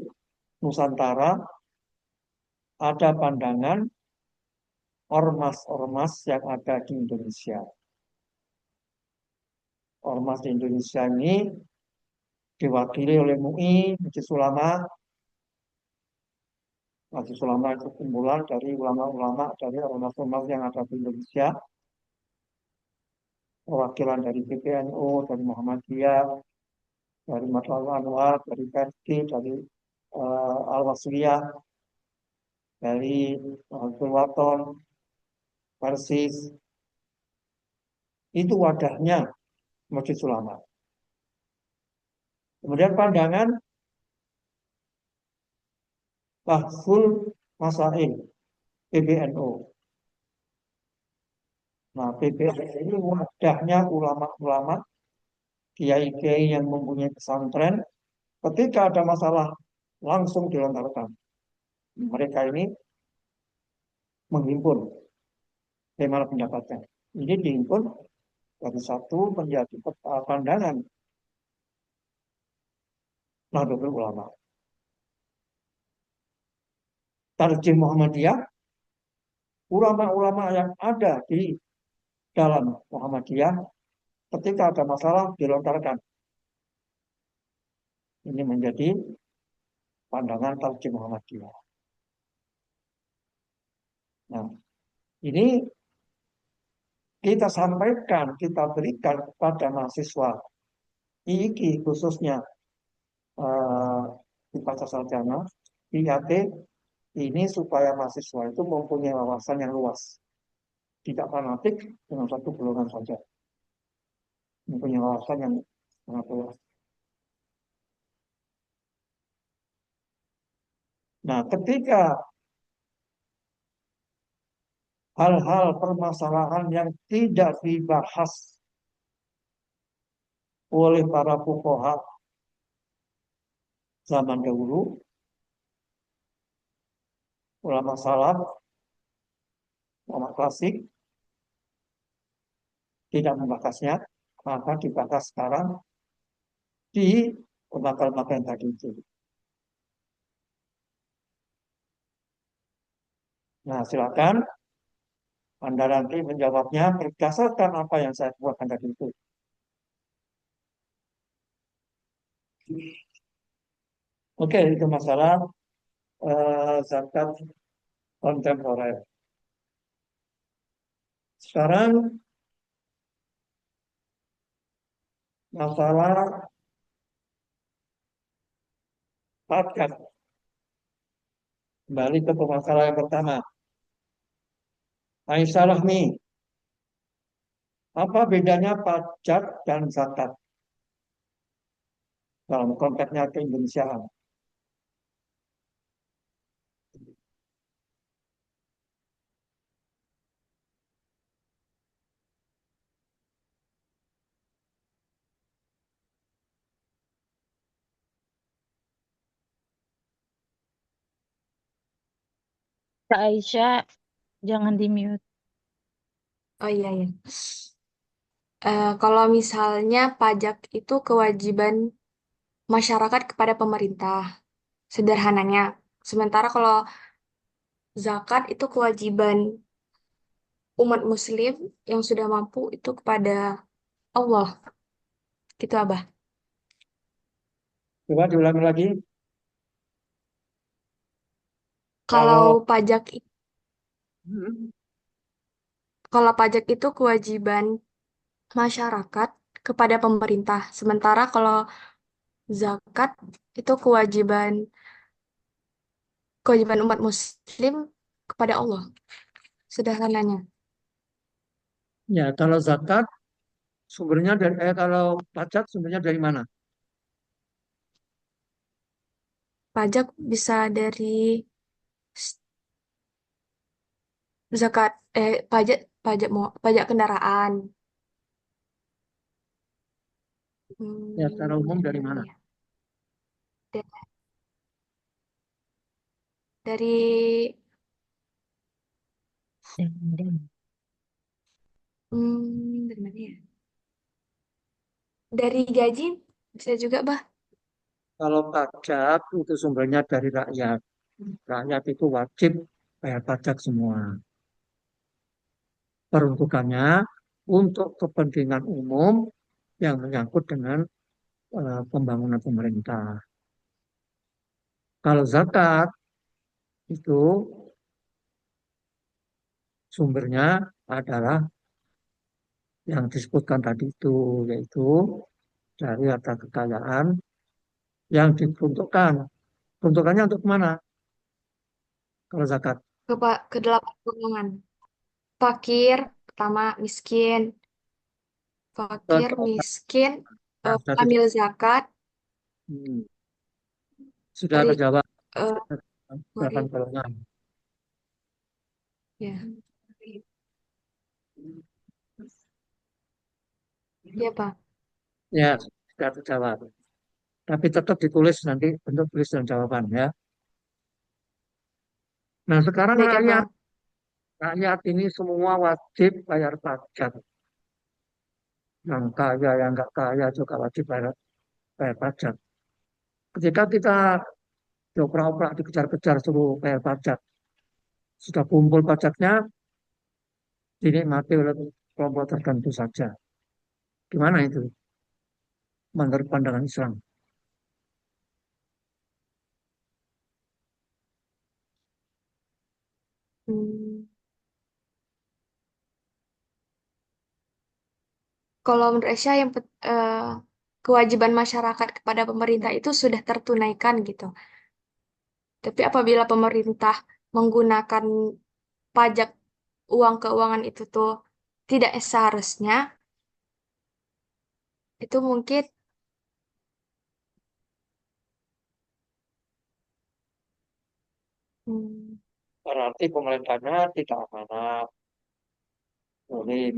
Nusantara, ada pandangan ormas-ormas yang ada di Indonesia. Ormas di Indonesia ini diwakili oleh MUI, Majelis Ulama. Majelis Ulama itu kumpulan dari ulama-ulama dari ormas-ormas yang ada di Indonesia. Perwakilan dari PBNU, dari Muhammadiyah, dari Matlab Anwar, dari Perti, dari Al-Wasliyah, dari Al-Waton, Persis. Itu wadahnya Majelis Ulama. Kemudian pandangan Bahsul Masail, PBNU. Nah, PBNU ini wadahnya ulama-ulama, kiai-kiai yang mempunyai pesantren. Ketika ada masalah langsung dilontarkan. Mereka ini menghimpun bagaimana pendapatnya. Ini dihimpun dari satu menjadi pandangan Nahdlatul Ulama. Tarjih Muhammadiyah, ulama-ulama yang ada di dalam Muhammadiyah ketika ada masalah dilontarkan. Ini menjadi pandangan tarjih Muhammadiyah. Nah, ini kita sampaikan, kita berikan kepada mahasiswa IIKI khususnya di Pasar Sarjana, IAT, ini supaya mahasiswa itu mempunyai wawasan yang luas. Tidak fanatik dengan satu golongan saja. Mempunyai wawasan yang sangat luas. Nah, ketika hal-hal permasalahan yang tidak dibahas oleh para fuqaha zaman dahulu, ulama salaf, ulama klasik, tidak membahasnya, maka dibahas sekarang di lembaga-lembaga yang tadi itu. Nah, silakan Anda nanti menjawabnya berdasarkan apa yang saya buatkan tadi itu. Oke, itu masalah zakat kontemporer. Sekarang masalah pajak. Kembali ke masalah yang pertama. Aisyah Rahmi, apa bedanya pajak dan zakat dalam konteksnya keindonesiaan? Kak Aisyah, jangan di-mute. Oh iya, iya. Kalau misalnya pajak itu kewajiban masyarakat kepada pemerintah, sederhananya. Sementara kalau zakat itu kewajiban umat muslim yang sudah mampu itu kepada Allah. Gitu, Abah. Coba diulangi lagi. Kalau Kalau pajak hmm, kalau pajak itu kewajiban masyarakat kepada pemerintah. Sementara kalau zakat itu kewajiban umat muslim kepada Allah. Sederhananya. ya kalau zakat sumbernya dari kalau pajak sumbernya dari mana? Pajak bisa dari s- zakat pajak pajak mau pajak kendaraan. Ya secara umum Dari dari mana mana? ya? Dari dari mana ya? Dari gaji bisa juga, Bah. Kalau pajak itu sumbernya dari rakyat. Rakyat itu wajib bayar pajak semua. Peruntukannya untuk kepentingan umum yang menyangkut dengan pembangunan pemerintah. Kalau zakat itu sumbernya adalah yang disebutkan tadi itu, yaitu dari harta kekayaan yang diperuntukkan. Peruntukannya untuk mana? Kalau zakat. Ke delapan golongan. Fakir, pertama miskin, fakir, Ke- miskin, Nah, sudah amil zakat hmm, sudah dari terjawab eh, 8 sorry, golongan. ya, ya Pak. Ya, sudah terjawab. tapi tetap ditulis nanti bentuk tulis dan jawaban ya. Nah, sekarang Baik, rakyat Abang. rakyat ini semua wajib bayar pajak. Yang kaya, yang nggak kaya juga wajib bayar pajak. Ketika kita dioprak-oprak, dikejar-kejar suruh bayar pajak, sudah kumpul pajaknya, dinikmati oleh kelompok tertentu saja. Gimana itu menurut pandangan Islam? Hmm. Kalau menurut Aisyah kewajiban masyarakat kepada pemerintah itu sudah tertunaikan gitu. Tapi apabila pemerintah menggunakan pajak uang keuangan itu tuh tidak seharusnya, itu mungkin hmm, Berarti pemerintahnya tidak amanah. Boleh.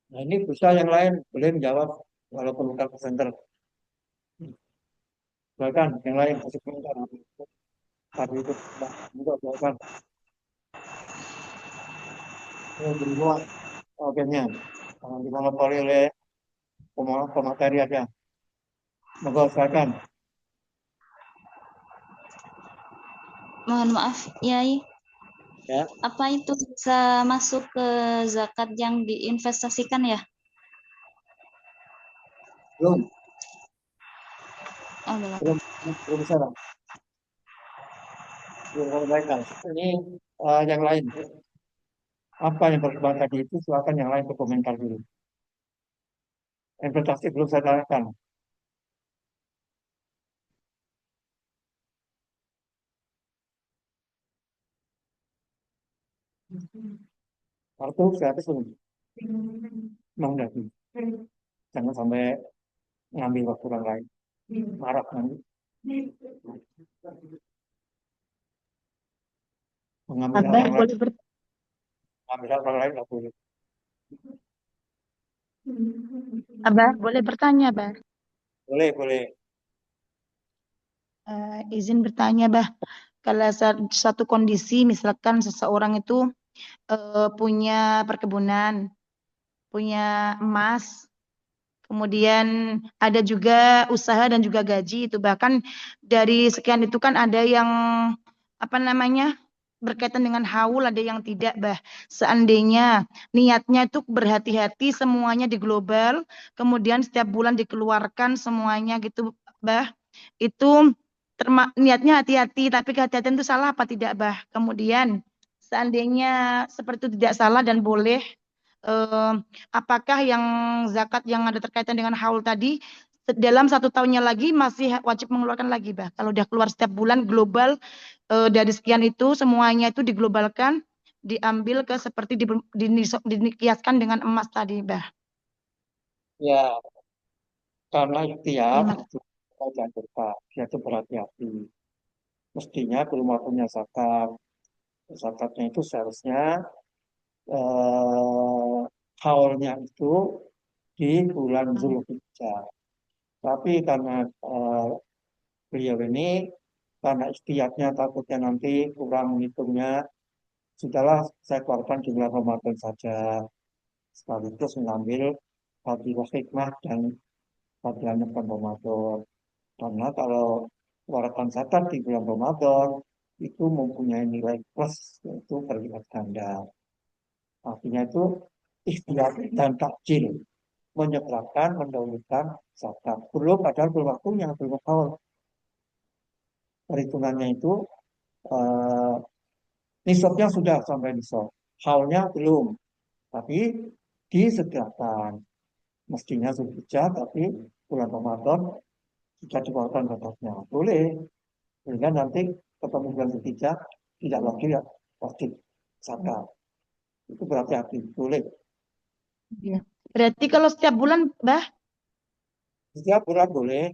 Nah, ini bisa yang lain boleh menjawab walaupun bukan presenter. Silakan yang lain kasih komentar. Tadi itu juga silakan. Oh, di luar agennya. Jangan dimonopoli oleh pemateri aja. Monggo silakan. Mohon maaf, Yai. Ya, Apa itu bisa masuk ke zakat yang diinvestasikan ya? belum, Oh, belum. belum, belum bisa, Bang. Belum sampaikan. Ini yang lain. Apa yang berkembang tadi itu silakan yang lain berkomentar dulu. Investasi belum saya tanyakan. Kartu gratis belum? Mau nggak? Jangan sampai ngambil waktu orang lain. Marah nanti. Mengambil hak Abah orang lain, boleh mengambil hak orang lain nggak boleh. Abah boleh bertanya, Abah. Boleh, boleh. Izin bertanya, Bah. Kalau satu kondisi, misalkan seseorang itu punya perkebunan, punya emas, kemudian ada juga usaha dan juga gaji itu. Bahkan dari sekian itu kan ada yang apa namanya berkaitan dengan haul, ada yang tidak, Bah. Seandainya niatnya itu berhati-hati semuanya di global, kemudian setiap bulan dikeluarkan semuanya gitu, Bah. Itu niatnya hati-hati, tapi kehati-hatian itu salah apa tidak, Bah? Kemudian seandainya seperti itu tidak salah dan boleh, eh, apakah yang zakat yang ada terkaitan dengan haul tadi dalam 1 tahunnya lagi masih wajib mengeluarkan lagi, Bah? Kalau udah keluar setiap bulan global, dari sekian itu semuanya itu diglobalkan, diambil ke seperti dikiaskan dengan emas tadi, Bah. Ya, karena ikhtiar Terima itu kita dianjurkan. Dia itu berhati-hati. Mestinya belum waktunya zakat. Zakatnya itu seharusnya eh, haulnya itu di bulan kasih. Zulhijjah. Tapi karena eh, beliau ini karena ikhtiarnya takutnya nanti kurang menghitungnya, sudahlah saya keluarkan di bulan Ramadan saja. Sekaligus mengambil fadilah hikmah dan fadilahnya bulan Ramadan. Karena kalau keluarkan zakat di bulan Ramadan itu mempunyai nilai plus yaitu berlipat ganda. Artinya itu ikhtiar dan takjil menyegerakan, mendahulukan zakat. Belum padahal belum waktunya, belum haul. Perhitungannya itu eh, nisabnya sudah sampai nisab. Haulnya belum, tapi disegerakan. Mestinya Zulhijjah, tapi bulan Ramadan sudah dikeluarkan zakatnya. Boleh, sehingga nanti ketemu bulan Zulhijjah tidak lagi ya wajib zakat. Itu berarti hati boleh. Ya. Berarti kalau setiap bulan, Bah, Setiap bulan boleh,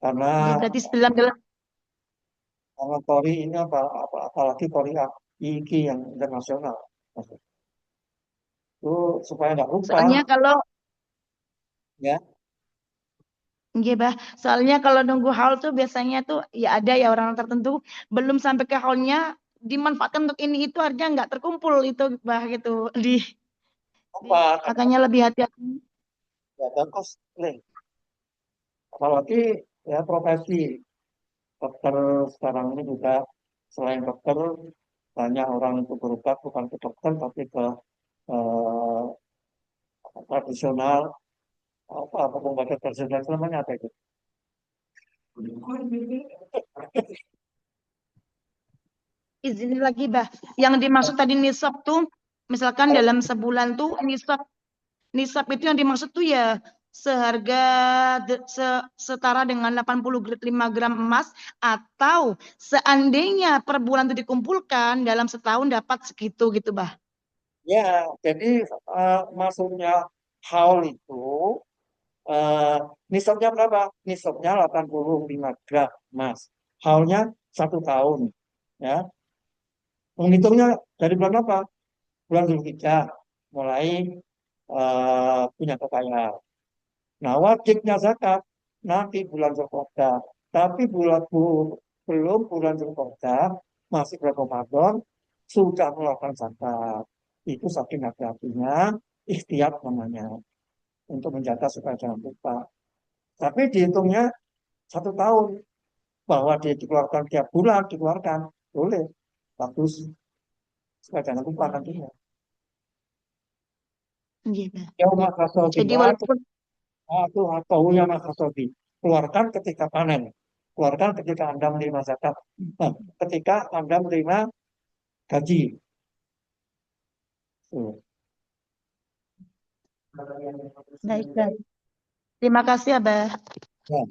karena ya berarti dalam Kalau Polri ini apalagi Polri iki yang internasional. Itu supaya nggak lupa Soalnya kalau ya. Nggih, Bah. Soalnya kalau nunggu haul tuh biasanya tuh ya ada ya orang tertentu belum sampai ke haulnya dimanfaatkan untuk ini itu harusnya nggak terkumpul itu Bah gitu Apa? makanya lebih hati-hati. Ya bagus. Nih. Apalagi ya profesi dokter sekarang ini juga selain dokter banyak orang itu berubah bukan ke dokter tapi ke eh, tradisional apa pembaca tradisional namanya apa itu? Izin lagi, Bah. Yang dimaksud tadi nisab tuh misalkan dalam sebulan tuh nisab itu yang dimaksud tuh ya seharga setara dengan 85 gram emas atau seandainya per bulan itu dikumpulkan dalam setahun dapat segitu gitu, Bah. Ya, jadi masuknya haul itu eh, nisabnya berapa? Nisabnya 85 gram emas. Haulnya 1 tahun. Ya, menghitungnya dari bulan apa? Bulan Zulhijjah mulai punya kekayaan. Nah, wajibnya zakat nanti bulan Zulqa'dah. Tapi belum bulan Zulqa'dah, masih bulan Ramadan, sudah melakukan zakat. Itu saking hati-hatinya, ikhtiyat namanya. Untuk menjaga supaya jangan lupa. Tapi dihitungnya 1 tahun. Bahwa dia dikeluarkan tiap bulan, dikeluarkan. Boleh. Bagus. Supaya jangan lupa nantinya. Iya, Bah. Yaumah kasodi. Jadi walaupun Itu atau yang makasodi. Keluarkan ketika panen. Keluarkan ketika Anda menerima zakat. Nah, ketika Anda menerima gaji. Tuh. baik, Bah. Terima kasih, Abah. Nah,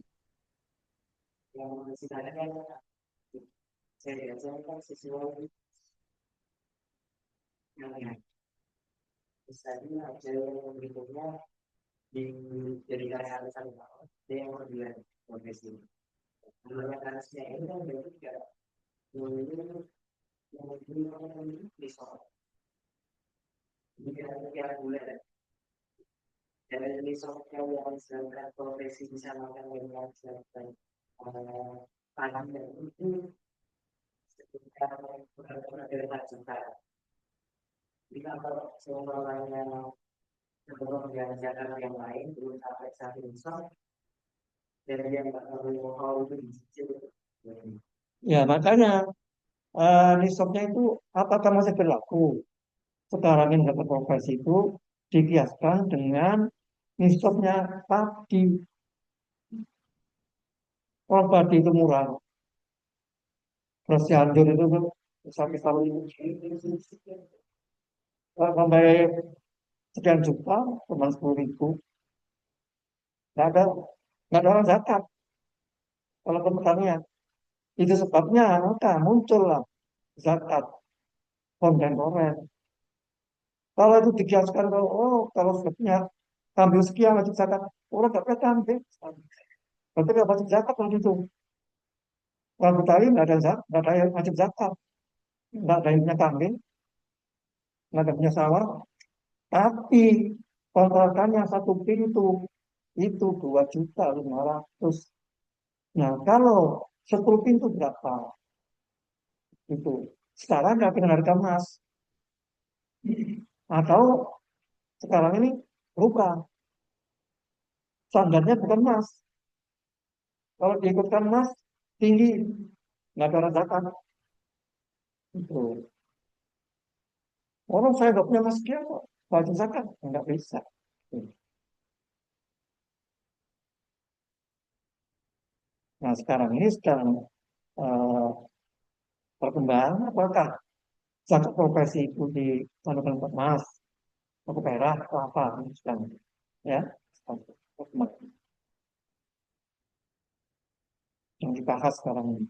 ya makanya nisabnya itu apakah masih berlaku? Sekarang ini dapat profesi itu dikiaskan dengan nisabnya padi. Kalau padi itu murah, terus Cianjur itu tuh sampai tahun ini sampai sekian juta, cuma 10.000. Nggak ada, nggak ada orang zakat kalau ke pertanian. Itu sebabnya maka muncullah zakat kontemporer. Kalau itu dikiaskan kalau sebabnya ambil sekian wajib zakat, orang nggak pernah ambil. Berarti nggak wajib zakat waktu itu. Orang Betawi nggak ada yang wajib zakat, nggak ada yang punya kambing, nggak ada punya sawah. Tapi kontrakannya 1 pintu itu 2.500.000. Nah kalau 10 pintu berapa? Itu sekarang nggak dengan harga emas. Atau sekarang ini berubah. Standarnya bukan emas. Kalau diikutkan emas, tinggi. Nggak ada orang zakat. Itu. Orang saya nggak punya emas sekian kok. Wajib zakat. Nggak bisa. Nah sekarang ini sedang eh, berkembang. Apakah zakat profesi itu ditandakan untuk emas, atau perak, atau apa? Ini sedang ya. Sedang berkembang. Yang dibahas sekarang ini.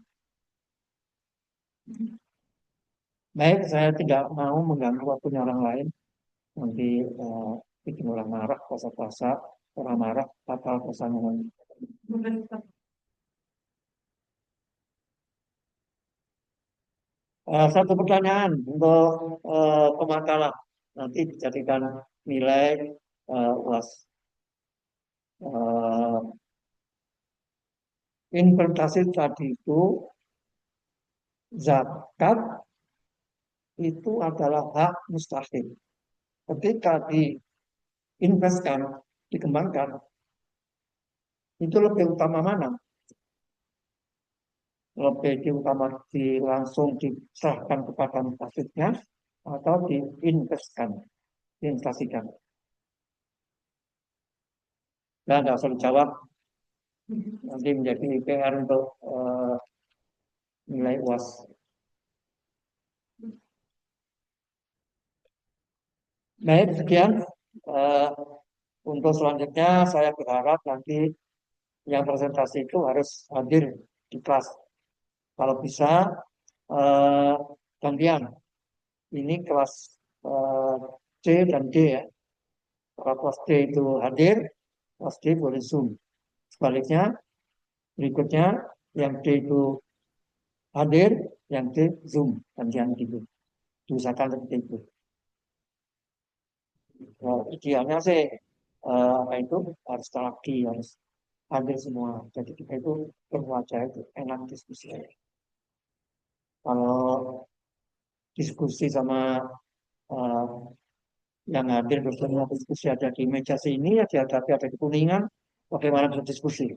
Baik, saya tidak mau mengganggu waktunya orang lain. Nanti bikin orang marah, puasa-puasa, orang marah, batal puasanya. Satu pertanyaan untuk pemakalan. Nanti dijadikan nilai UAS. Investasi tadi itu zakat itu adalah hak mustahil. Ketika diinvestkan, dikembangkan, itu lebih utama mana? Lebih diutama langsung diserahkan kepada mustahilnya atau diinvestasikan. Dan nggak usah dijawab, nanti menjadi PR untuk nilai UAS. Baik, sekian. Untuk selanjutnya saya berharap nanti yang presentasi itu harus hadir di kelas. Kalau bisa gantian. Ini kelas C dan D ya. Kalau kelas D itu hadir, kelas D boleh Zoom. Sebaliknya, berikutnya yang D itu hadir, yang D Zoom. Gantian gitu. Diusahakan seperti itu. Nah, idealnya sih apa itu harus lagi harus hadir semua. Jadi kita itu berwajah itu enak diskusi. Kalau diskusi sama yang hadir bersama diskusi ada di meja sini, ada di Kuningan, bagaimana bisa diskusi?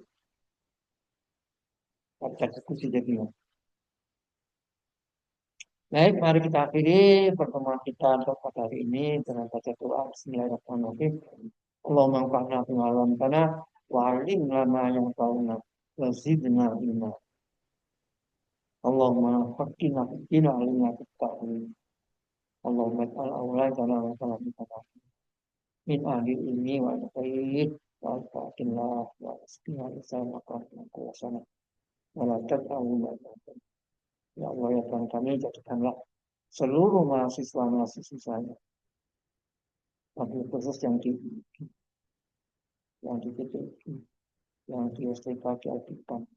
Ada diskusi jadinya. Baik, mari kita akhiri pertemuan kita untuk pada hari ini dengan baca doa Bismillahirrahmanirrahim. Allahumma anfa'na bima 'allamtana wa 'allimna ma yanfa'una wa zidna ilma. Allahumma faqqihna fid din wa 'allimna fit ta'wil. Allahumma ij'al auladana wa talamidzana min ahli ilmi wa khair wa al-faqillah wa asqina lisana qawmaka wa sana wa la tad'u ya Allah ya Tuhan kami jadikanlah seluruh mahasiswa saya wabil khusus yang di PTI, yang di STK di Alkitab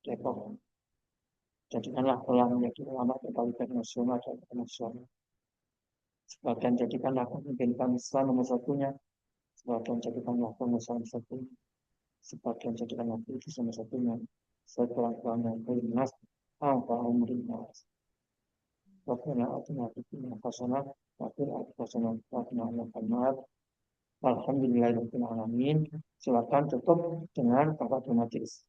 Depok, jadikanlah telah menjadi ulama berkualitas nasional dan internasional. Sebagian jadikanlah pemimpin bangsa nomor satunya, sebagian jadikanlah pengusaha nomor satunya, sebagian jadikanlah politis nomor satunya, setelah yang bernas apa umrinas. Rabbana atina fid dunya hasanah wa fil akhirati hasanah wa qina adzabannar. Alhamdulillahirabbil alamin. Silakan tutup dengan kafaratul majelis.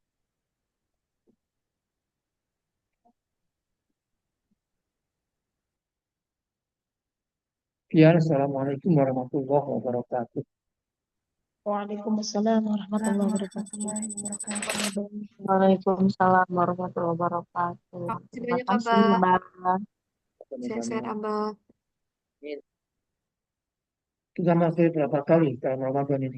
Ya, assalamualaikum warahmatullahi wabarakatuh. Waalaikumsalam warahmatullahi wabarakatuh. Waalaikumsalam warahmatullahi wabarakatuh. Makasih Terima banyak, kasih, Abah. Mbak. Sehat-sehat, Abah. Kita masih berapa kali dalam Ramadan ini?